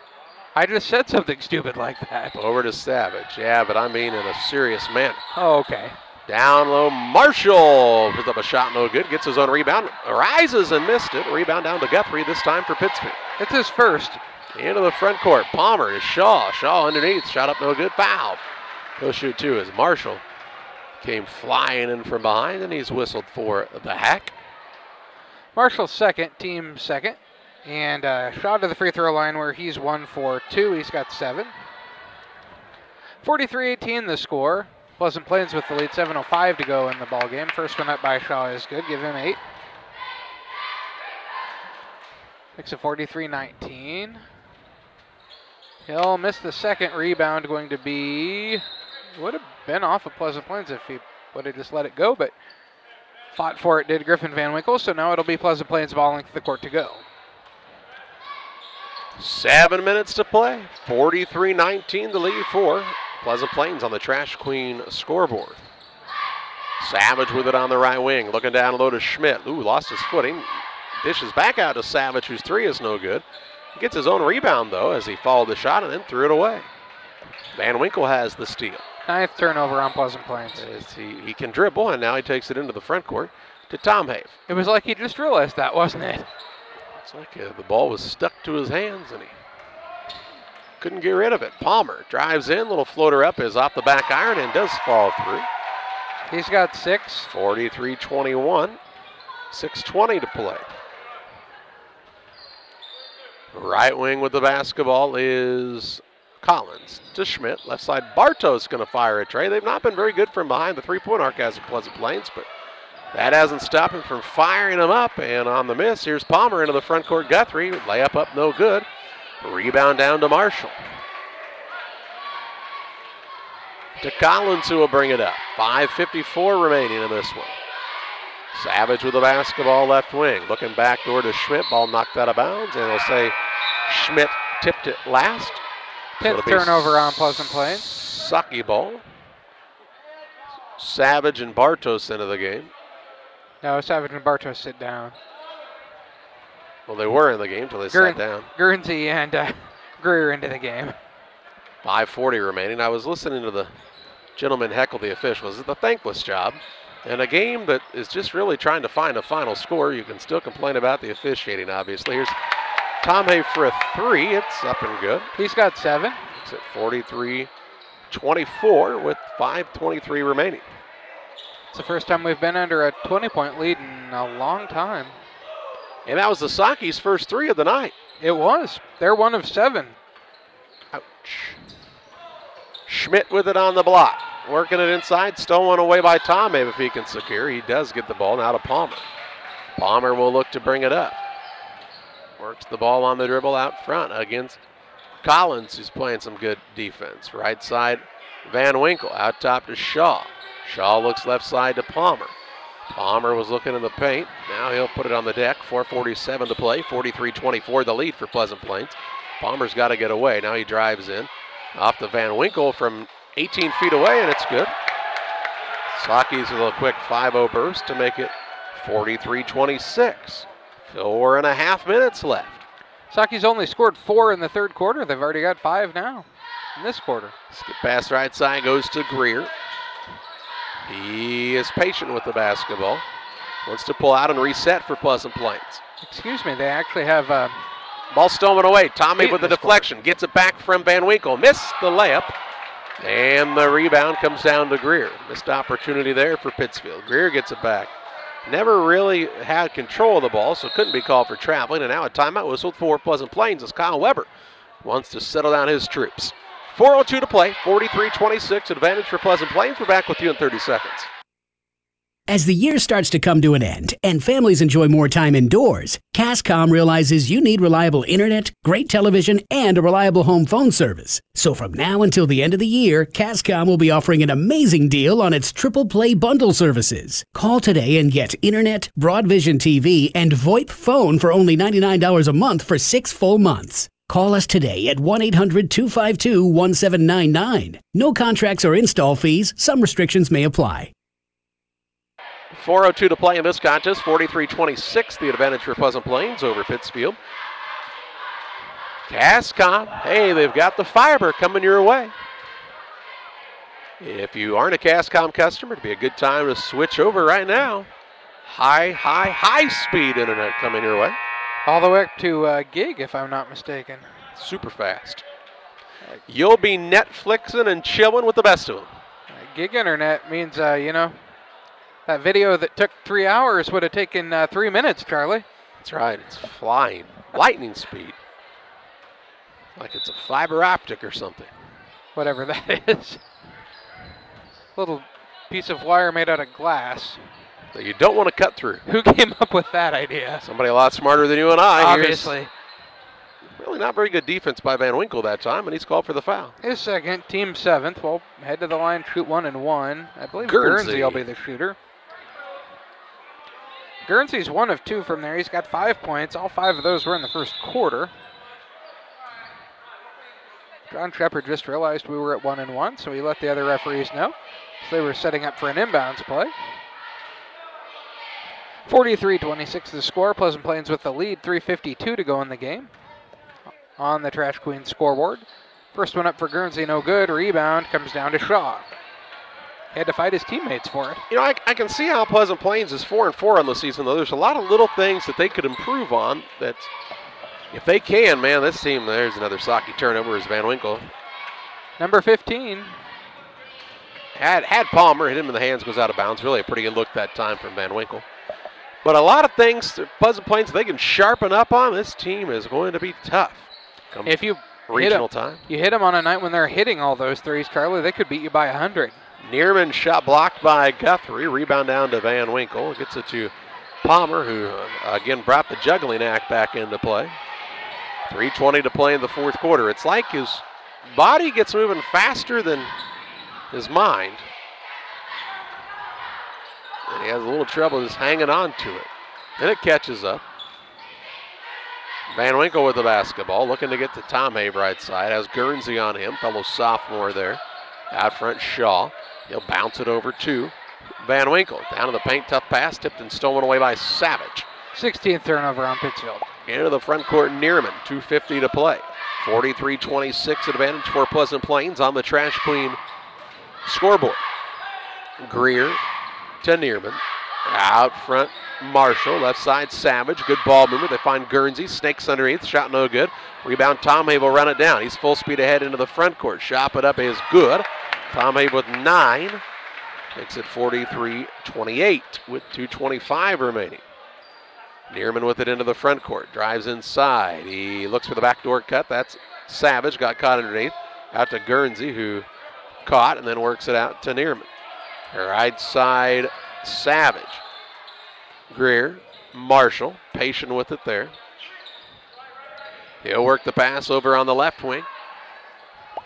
I just said something stupid like that. Over to Savage. Yeah, but I mean in a serious manner. Oh, okay. Down low, Marshall puts up a shot, no good. Gets his own rebound, rises and missed it. Rebound down to Guthrie, this time for Pittsfield. It's his first. Into the front court, Palmer to Shaw. Shaw underneath, shot up, no good, foul. He'll shoot 2 as Marshall came flying in from behind, and he's whistled for the hack. Marshall's 2nd, team 2nd. And Shaw to the free throw line where he's 1 for 2. He's got 7. 43-18 the score. Pleasant Plains with the lead, 7:05 to go in the ball game. First one up by Shaw is good. Give him 8. Makes it 43-19. He'll miss the second rebound, going to be, would have been off of Pleasant Plains if he would have just let it go, but fought for it did Griffin Van Winkle, so now it'll be Pleasant Plains ball length of the court to go. 7 minutes to play. 43-19 the lead for Pleasant Plains on the Trash Queen scoreboard. Savage with it on the right wing, looking down low to Schmidt. Ooh, lost his footing. Dishes back out to Savage, whose 3 is no good. He gets his own rebound, though, as he followed the shot and then threw it away. Van Winkle has the steal. 9th turnover on Pleasant Plains. He can dribble, and now he takes it into the front court to Tom Have. It was like he just realized that, wasn't it? It's like the ball was stuck to his hands, and he couldn't get rid of it. Palmer drives in, little floater up is off the back iron and does fall through. He's got 6. 43-21, 6:20 to play. Right wing with the basketball is Collins to Schmidt. Left side, Bartos going to fire a tray. They've not been very good from behind the three-point arc as of Pleasant Plains, but that hasn't stopped him from firing them up. And on the miss, here's Palmer into the front court. Guthrie, layup up, no good. Rebound down to Marshall. To Collins, who will bring it up. 5:54 remaining in this one. Savage with the basketball left wing. Looking back door to Schmidt. Ball knocked out of bounds, and they'll say Schmidt tipped it last. 10th turnover on Pleasant Plains. Saukees ball. Savage and Bartos into the game. No, Savage and Bartos sit down. Well, they were in the game until they sat down. Guernsey and Greer into the game. 5:40 remaining. I was listening to the gentleman heckle the officials. It's a thankless job. And a game that is just really trying to find a final score. You can still complain about the officiating, obviously. Here's Tom Hay for a 3. It's up and good. He's got 7. It's at 43-24 with 5:23 remaining. It's the first time we've been under a 20-point lead in a long time. And that was the Saukees' first 3 of the night. It was. They're 1 of 7. Ouch. Schmidt with it on the block. Working it inside. Stolen away by Tom Hay if he can secure. He does get the ball now to Palmer. Palmer will look to bring it up. Works the ball on the dribble out front against Collins, who's playing some good defense. Right side, Van Winkle. Out top to Shaw. Shaw looks left side to Palmer. Palmer was looking in the paint. Now he'll put it on the deck. 4:47 to play. 43-24 the lead for Pleasant Plains. Palmer's got to get away. Now he drives in. Off to Van Winkle from 18 feet away, and it's good. Saukees with a quick 5-0 burst to make it 43-26. 4.5 minutes left. Saukees only scored 4 in the third quarter. They've already got 5 now in this quarter. Skip pass right side goes to Greer. He is patient with the basketball. Wants to pull out and reset for Pleasant Plains. Excuse me, they actually have ball stolen away. Tommy with the deflection. Gets it back from Van Winkle. Missed the layup. And the rebound comes down to Greer. Missed opportunity there for Pittsfield. Greer gets it back. Never really had control of the ball, so couldn't be called for traveling. And now a timeout whistled for Pleasant Plains as Kyle Weber wants to settle down his troops. 4:02 to play, 43-26 advantage for Pleasant Plains. We're back with you in 30 seconds. As the year starts to come to an end and families enjoy more time indoors, Cascom realizes you need reliable internet, great television, and a reliable home phone service. So from now until the end of the year, Cascom will be offering an amazing deal on its triple play bundle services. Call today and get internet, Broadvision TV, and VoIP phone for only $99 a month for 6 full months. Call us today at 1-800-252-1799. No contracts or install fees. Some restrictions may apply. 4:02 to play in this contest. 43-26, the advantage for Pleasant Plains over Pittsfield. Cascom, hey, they've got the fiber coming your way. If you aren't a Cascom customer, it'd be a good time to switch over right now. High speed internet coming your way. All the way up to gig, if I'm not mistaken. Super fast. You'll be Netflixing and chilling with the best of them. Gig internet means, that video that took 3 hours would have taken 3 minutes, Charlie. That's right. It's flying. Lightning speed. Like it's a fiber optic or something. Whatever that is. Little piece of wire made out of glass. That you don't want to cut through. Who came up with that idea? Somebody a lot smarter than you and I. Obviously. Really not very good defense by Van Winkle that time, and he's called for the foul. His second, team 7th. Well, head to the line, shoot 1 and 1. I believe Guernsey Guernsey will be the shooter. Guernsey's 1 of 2 from there. He's got 5 points. All 5 of those were in the first quarter. John Shepard just realized we were at 1 and 1, so he let the other referees know. So they were setting up for an inbounds play. 43-26 the score. Pleasant Plains with the lead. 3:52 to go in the game. On the Trash Queen scoreboard. First one up for Guernsey, no good. Rebound comes down to Shaw. He had to fight his teammates for it. You know, I can see how Pleasant Plains is 4-4 on the season, though. There's a lot of little things that they could improve on that if they can, man, this team, there's another Saukees turnover as Van Winkle. Number 15. Had Palmer, hit him in the hands, goes out of bounds. Really a pretty good look that time from Van Winkle. But a lot of things that Pleasant Plains, they can sharpen up on. This team is going to be tough. If you regional time. You hit them on a night when they're hitting all those threes, Charlie, they could beat you by 100. Nearman shot blocked by Guthrie. Rebound down to Van Winkle. Gets it to Palmer, who again brought the juggling act back into play. 3:20 to play in the fourth quarter. It's like his body gets moving faster than his mind. And he has a little trouble just hanging on to it. Then it catches up. Van Winkle with the basketball, looking to get to Tom Hay right side. Has Guernsey on him, fellow sophomore there. Out front, Shaw. He'll bounce it over to Van Winkle down to the paint, tough pass, tipped and stolen away by Savage. 16th turnover on Pittsfield. Into the front court, Neerman, 2:50 to play. 43-26 advantage for Pleasant Plains on the Trash Queen scoreboard. Greer to Neerman. Out front, Marshall. Left side, Savage. Good ball movement. They find Guernsey. Snakes underneath. Shot no good. Rebound, Tom Hay will run it down. He's full speed ahead into the front court. Shot put up is good. Tom Hay with 9. Makes it 43-28 with 2:25 remaining. Neerman with it into the front court. Drives inside. He looks for the backdoor cut. That's Savage. Got caught underneath. Out to Guernsey, who caught and then works it out to Neerman. Right side, Savage. Greer, Marshall, patient with it there. He'll work the pass over on the left wing.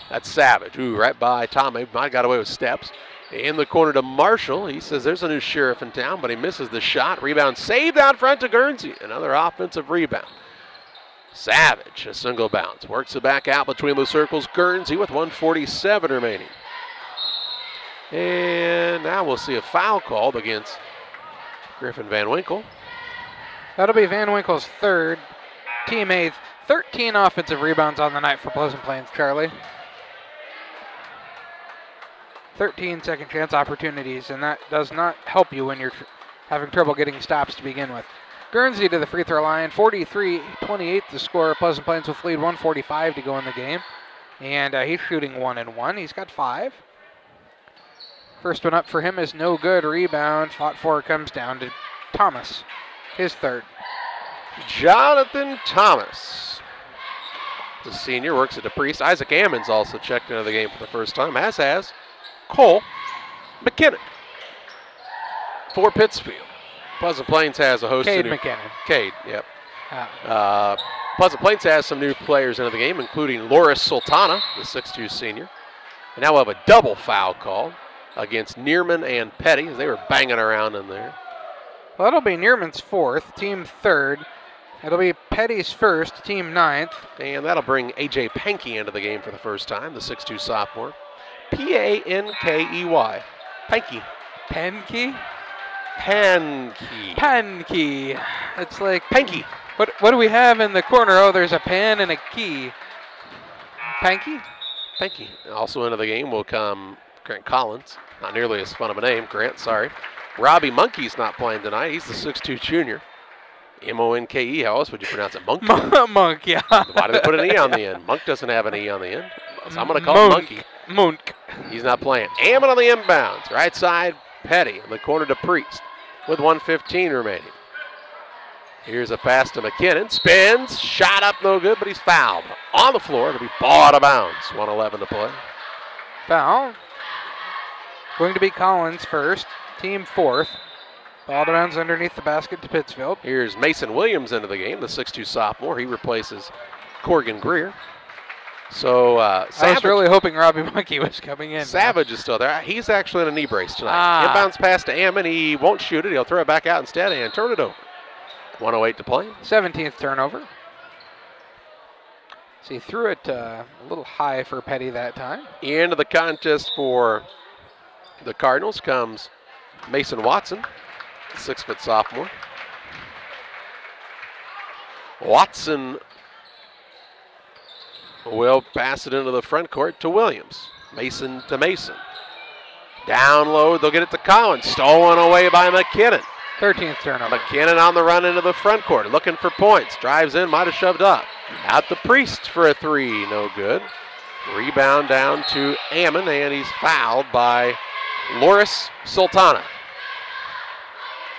That's Savage. Ooh, right by Tommy. Might have got away with steps. In the corner to Marshall. He says there's a new sheriff in town, but he misses the shot. Rebound saved out front to Guernsey. Another offensive rebound. Savage, a single bounce. Works it back out between the circles. Guernsey with 1:47 remaining. And now we'll see a foul called against Griffin Van Winkle. That'll be Van Winkle's third, team eighth. 13 offensive rebounds on the night for Pleasant Plains, Charlie. 13 second chance opportunities, and that does not help you when you're having trouble getting stops to begin with. Guernsey to the free throw line, 43-28 the score. Pleasant Plains with lead, 1:45 to go in the game. And he's shooting 1-1. He's got 5. First one up for him is no good. Rebound, fought for, comes down to Thomas, his third. Jonathan Thomas, the senior, works it to Priest. Isaac Ammons also checked into the game for the first time, as has Cole McKinnon for Pittsfield. Pleasant Plains has a host Cade of new... McKinnon. Cade, yep. Pleasant Plains has some new players into the game, including Loris Sultana, the 6'2 senior. And now we'll have a double foul call against Neerman and Petty, as they were banging around in there. Well, that'll be Neerman's fourth, team third. It'll be Petty's first, team ninth. And that'll bring A.J. Pankey into the game for the first time, the 6'2 sophomore. Pankey. Pankey. Pankey? Pankey. Pankey. It's like... Pankey. What do we have in the corner? Oh, there's a pan and a key. Pankey? Pankey. Also into the game will come Grant Collins. Not nearly as fun of a name, Grant, sorry. Robbie Monkey's not playing tonight. He's the 6'2 junior. M-O-N-K-E. How else would you pronounce it? Monk? Monk, yeah. Why did they put an E on the end? Monk doesn't have an E on the end. So I'm going to call him Monkey. Monk. He's not playing. Ammon on the inbounds. Right side, Petty. In the corner to Priest with 1:15 remaining. Here's a pass to McKinnon. Spins. Shot up, no good, but he's fouled. On the floor to be ball out of bounds. 1:11 to play. Foul. Going to be Collins first. Team fourth. Ball out of bounds underneath the basket to Pittsfield. Here's Mason Williams into the game, the 6'2 sophomore. He replaces Corgan Greer. So I Savage, was really hoping Robbie Monkey was coming in. Savage is still there. He's actually in a knee brace tonight. Inbounds pass to Ammon. He won't shoot it. He'll throw it back out instead and turn it over. 1:08 to play. 17th turnover. So he threw it a little high for Petty that time. Into the contest for the Cardinals comes Mason Watson, 6' sophomore. Watson will pass it into the front court to Williams. Mason to Mason. Down low, they'll get it to Collins. Stolen away by McKinnon. 13th turnover. McKinnon on the run into the front court, looking for points. Drives in, might have shoved up. Out to Priest for a three, no good. Rebound down to Ammon, and he's fouled by Loris Sultana.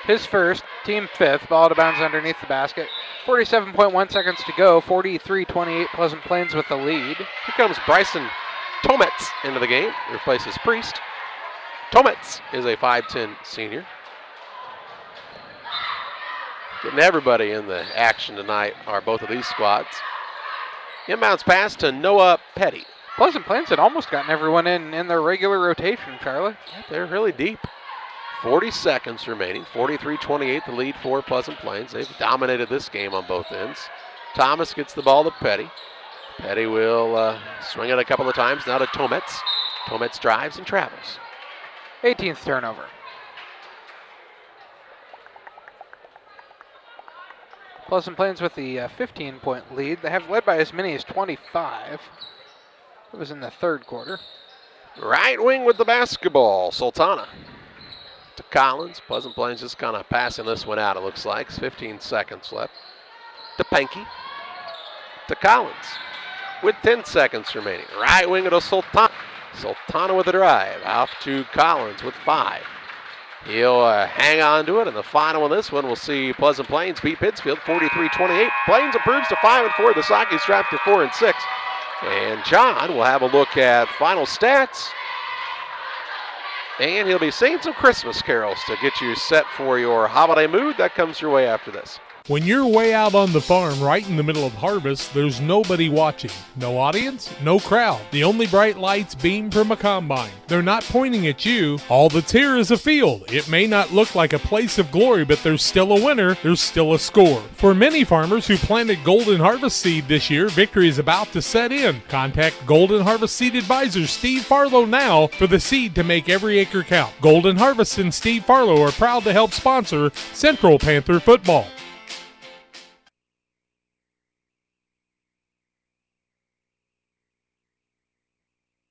His first, team fifth, ball out of bounds underneath the basket. 47.1 seconds to go, 43-28, Pleasant Plains with the lead. Here comes Bryson Tomets into the game, replaces Priest. Tomets is a 5'10 senior. Getting everybody in the action tonight are both of these squads. Inbounds pass to Noah Petty. Pleasant Plains had almost gotten everyone in their regular rotation, Charlie. Yeah, they're really deep. 40 seconds remaining. 43-28 the lead for Pleasant Plains. They've dominated this game on both ends. Thomas gets the ball to Petty. Petty will swing it a couple of times now to Tomets. Tomets drives and travels. 18th turnover. Pleasant Plains with the 15-point lead. They have led by as many as 25. It was in the third quarter. Right wing with the basketball. Sultana to Collins. Pleasant Plains just kind of passing this one out, it looks like. 15 seconds left. To Penke. To Collins with 10 seconds remaining. Right wing to Sultana. Sultana with a drive. Off to Collins with 5. He'll hang on to it, and the final on this one, we'll see Pleasant Plains beat Pittsfield 43-28. Plains improves to 5-4. The Saukees drop to 4-6. And John will have a look at final stats. And he'll be singing some Christmas carols to get you set for your holiday mood. That comes your way after this. When you're way out on the farm right in the middle of harvest, there's nobody watching. No audience, no crowd. The only bright lights beam from a combine. They're not pointing at you. All that's here is a field. It may not look like a place of glory, but there's still a winner. There's still a score. For many farmers who planted Golden Harvest seed this year, victory is about to set in. Contact Golden Harvest Seed Advisor Steve Farlow now for the seed to make every acre count. Golden Harvest and Steve Farlow are proud to help sponsor Central Panther football.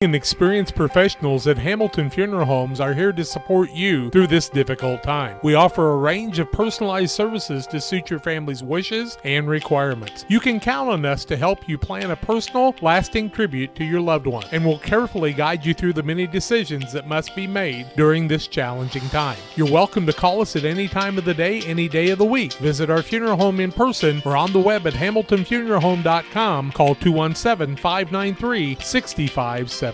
And experienced professionals at Hamilton Funeral Homes are here to support you through this difficult time. We offer a range of personalized services to suit your family's wishes and requirements. You can count on us to help you plan a personal, lasting tribute to your loved one, and we'll carefully guide you through the many decisions that must be made during this challenging time. You're welcome to call us at any time of the day, any day of the week. Visit our funeral home in person or on the web at hamiltonfuneralhome.com. Call 217-593-6517.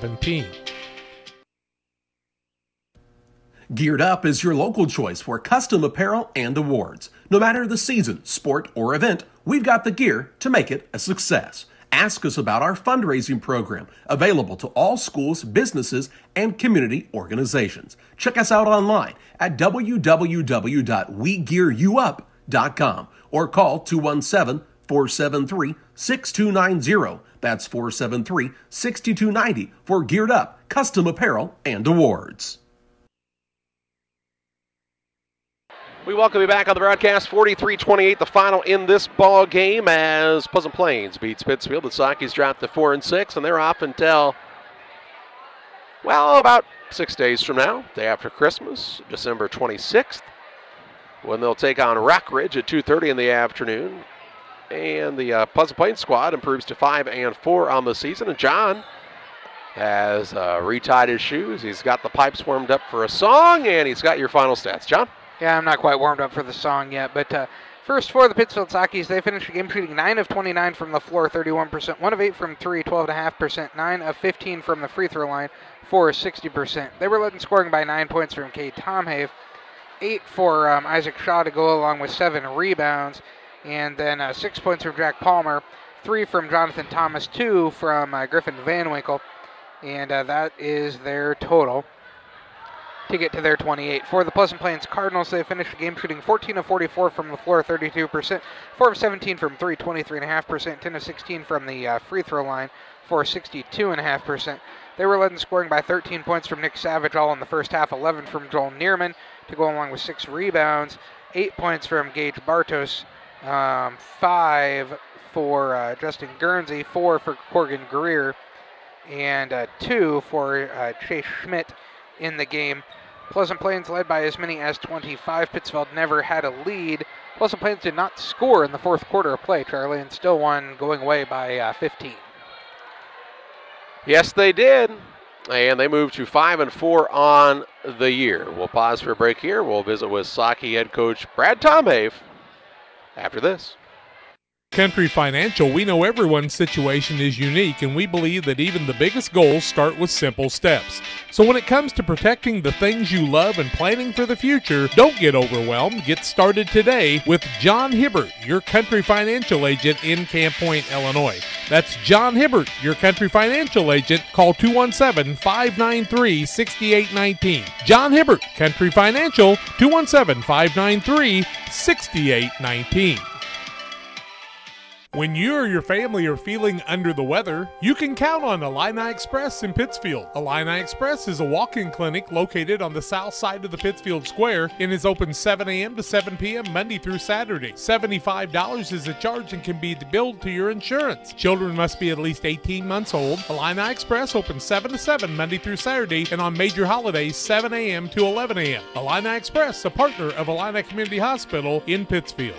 Geared Up is your local choice for custom apparel and awards. No matter the season, sport, or event, we've got the gear to make it a success. Ask us about our fundraising program, available to all schools, businesses, and community organizations. Check us out online at www.wegearyouup.com or call 217-473-6290. That's 473-6290 for Geared Up, custom apparel, and awards. We welcome you back on the broadcast. 43-28, the final in this ball game as Pleasant Plains beats Pittsfield. The Saukees drop to 4-6, and they're off until, well, about 6 days from now, day after Christmas, December 26th, when they'll take on Rockridge at 2:30 in the afternoon. And the Pleasant Plains squad improves to 5-4 on the season. And John has retied his shoes. He's got the pipes warmed up for a song, and he's got your final stats. John? Yeah, I'm not quite warmed up for the song yet, but first for the Pittsfield Saukees, they finished the game shooting 9 of 29 from the floor, 31%, 1 of 8 from 3, 12.5%, 9 of 15 from the free throw line for 60%. They were led in scoring by 9 points from Cade Tomhave, 8 for Isaac Shaw to go along with 7 rebounds, and then 6 points from Jack Palmer, 3 from Jonathan Thomas, 2 from Griffin Van Winkle, and that is their total to get to their 28. For the Pleasant Plains Cardinals, they finished the game shooting 14 of 44 from the floor, 32%, 4 of 17 from 3, 23.5%, 10 of 16 from the free throw line for 62.5%. They were led in scoring by 13 points from Nick Savage, all in the first half, 11 from Joel Neerman to go along with 6 rebounds, 8 points from Gage Bartos, 5 for Justin Guernsey, 4 for Corgan Greer, and 2 for Chase Schmidt in the game. Pleasant Plains led by as many as 25. Pittsfield never had a lead. Pleasant Plains did not score in the fourth quarter of play, Charlie, and still won going away by 15. Yes, they did. And they moved to 5-4 on the year. We'll pause for a break here. We'll visit with Saukee head coach Brad Tomhave after this. Country Financial, we know everyone's situation is unique, and we believe that even the biggest goals start with simple steps. So when it comes to protecting the things you love and planning for the future, don't get overwhelmed. Get started today with John Hibbert, your Country Financial agent in Camp Point, Illinois. That's John Hibbert, your Country Financial agent. Call 217-593-6819. John Hibbert, Country Financial, 217-593-6819. When you or your family are feeling under the weather, you can count on Illini Express in Pittsfield. Illini Express is a walk-in clinic located on the south side of the Pittsfield Square and is open 7 a.m. to 7 p.m. Monday through Saturday. $75 is the charge and can be billed to your insurance. Children must be at least 18 months old. Illini Express open 7 to 7 Monday through Saturday and on major holidays 7 a.m. to 11 a.m. Illini Express, a partner of Illini Community Hospital in Pittsfield.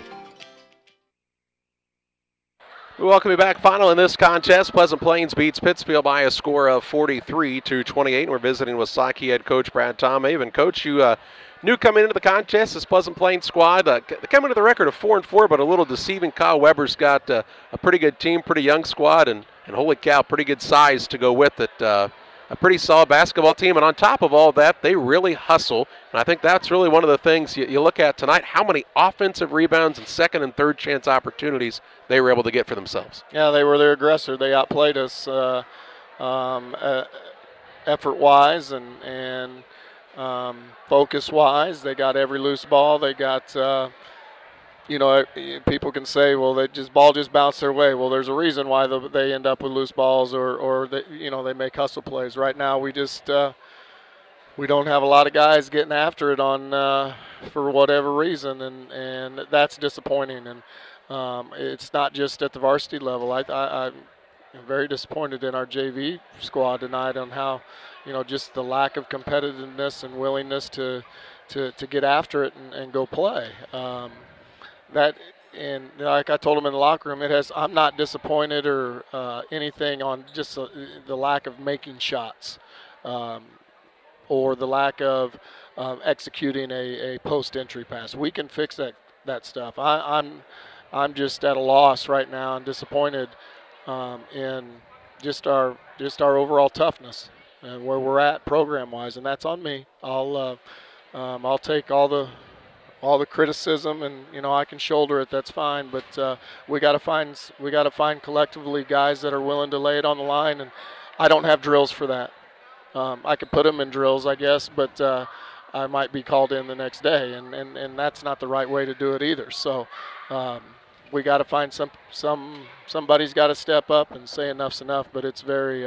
Welcome you back. Final in this contest, Pleasant Plains beats Pittsfield by a score of 43-28. We're visiting with Saukees head coach Brad Tomave. Coach, you knew coming into the contest this Pleasant Plains squad, they come into the record of 4-4, but a little deceiving. Kyle Weber's got a pretty good team, pretty young squad, and holy cow, pretty good size to go with it. A pretty solid basketball team, and on top of all that, they really hustle. And I think that's really one of the things you look at tonight, how many offensive rebounds and second and third chance opportunities they were able to get for themselves. Yeah, they were their aggressor. They outplayed us effort-wise and focus-wise. They got every loose ball. They got people can say, well, ball just bounced their way. Well, there's a reason why they end up with loose balls or they make hustle plays. Right now, we just we don't have a lot of guys getting after it for whatever reason, and that's disappointing. And it's not just at the varsity level. I'm very disappointed in our JV squad tonight on how, just the lack of competitiveness and willingness to get after it and go play. And like I told him in the locker room, I'm not disappointed or anything on just the lack of making shots or the lack of executing a post-entry pass. We can fix that stuff. I'm just at a loss right now and disappointed in just our overall toughness and where we're at program-wise, and that's on me. I'll take all the criticism, and I can shoulder it. That's fine. But we got to find collectively guys that are willing to lay it on the line. And I don't have drills for that. I could put them in drills, I guess, but I might be called in the next day, and that's not the right way to do it either. So we got to find somebody's got to step up and say enough's enough. But it's very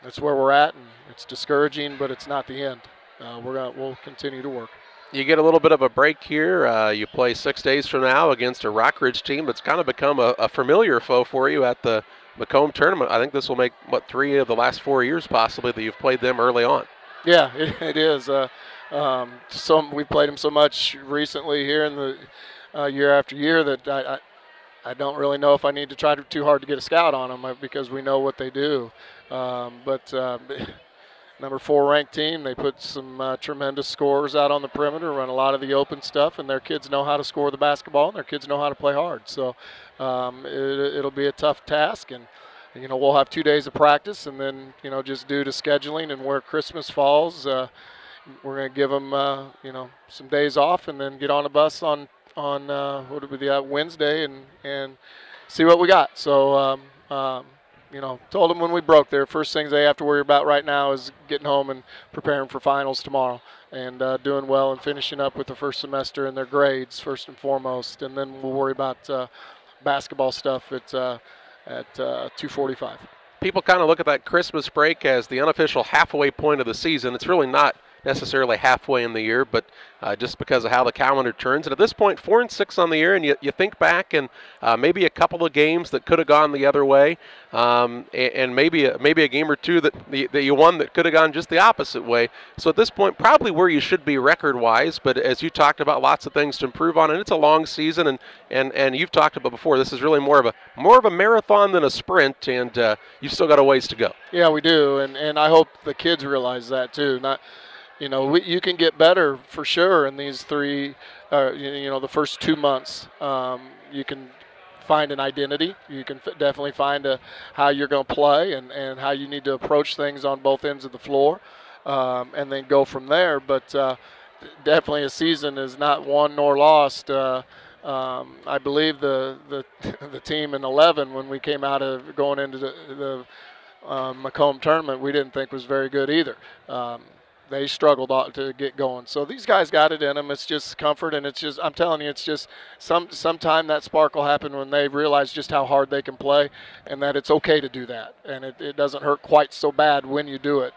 that's where we're at, and it's discouraging, but it's not the end. We'll continue to work. You get a little bit of a break here. You play 6 days from now against a Rockridge team that's kind of become a familiar foe for you at the Macomb tournament. I think this will make, 3 of the last 4 years possibly that you've played them early on. Yeah, it is. We played them so much recently here in the year after year that I don't really know if I need to try too hard to get a scout on them because we know what they do. But number 4 ranked team, they put some tremendous scorers out on the perimeter, run a lot of the open stuff, and their kids know how to score the basketball, and their kids know how to play hard. So it'll be a tough task, and we'll have 2 days of practice, and then just due to scheduling and where Christmas falls, we're going to give them some days off, and then get on a bus on Wednesday and see what we got. So. Told them when we broke there, first things they have to worry about right now is getting home and preparing for finals tomorrow and doing well and finishing up with the first semester and their grades first and foremost. And then we'll worry about basketball stuff at 2:45. People kind of look at that Christmas break as the unofficial halfway point of the season. It's really not necessarily halfway in the year, but just because of how the calendar turns. And at this point, 4-6 on the year, and you think back and maybe a couple of games that could have gone the other way, and maybe a game or two that you won that could have gone just the opposite way. So at this point, probably where you should be record-wise, but as you talked about, lots of things to improve on, and it's a long season, and you've talked about before, this is really more of a marathon than a sprint, and you've still got a ways to go. Yeah, we do, and I hope the kids realize that too. You can get better for sure in these 3, the first 2 months. You can find an identity. You can definitely find how you're going to play and how you need to approach things on both ends of the floor, and then go from there. But definitely a season is not won nor lost. I believe the team in 11, when we came out of going into the Macomb tournament, we didn't think was very good either. they struggled to get going. So these guys got it in them. It's just comfort, and it's just, I'm telling you, it's just sometime that spark will happen when they realize just how hard they can play, and that it's okay to do that, and it doesn't hurt quite so bad when you do it.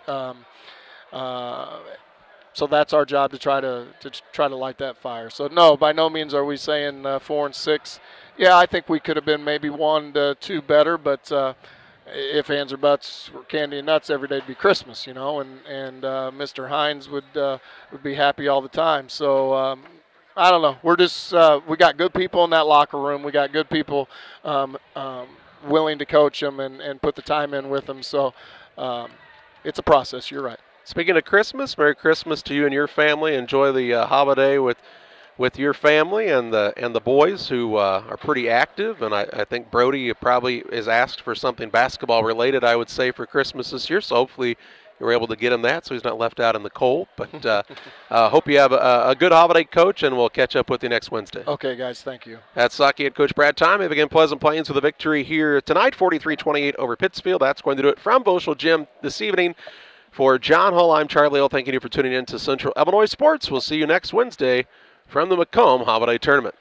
So that's our job, to try to light that fire. So no, by no means are we saying 4 and 6. Yeah, I think we could have been maybe 1 to 2 better, but if hands or butts were candy and nuts, every day would be Christmas, and Mr. Hines would be happy all the time. So I don't know. We're just we got good people in that locker room. We got good people willing to coach them and put the time in with them. So it's a process. You're right. Speaking of Christmas, Merry Christmas to you and your family. Enjoy the holiday with your family and the boys, who are pretty active. And I think Brody probably is asked for something basketball related, I would say, for Christmas this year. So hopefully you're able to get him that so he's not left out in the cold. But hope you have a good holiday, Coach, and we'll catch up with you next Wednesday. Okay, guys. Thank you. That's Saukee head coach Brad Time. Again, Pleasant Plains with a victory here tonight, 43-28 over Pittsfield. That's going to do it from Voschel Gym this evening. For John Hull, I'm Charlie Hill. Thanking you for tuning in to Central Illinois Sports. We'll see you next Wednesday from the Macomb Holiday Tournament.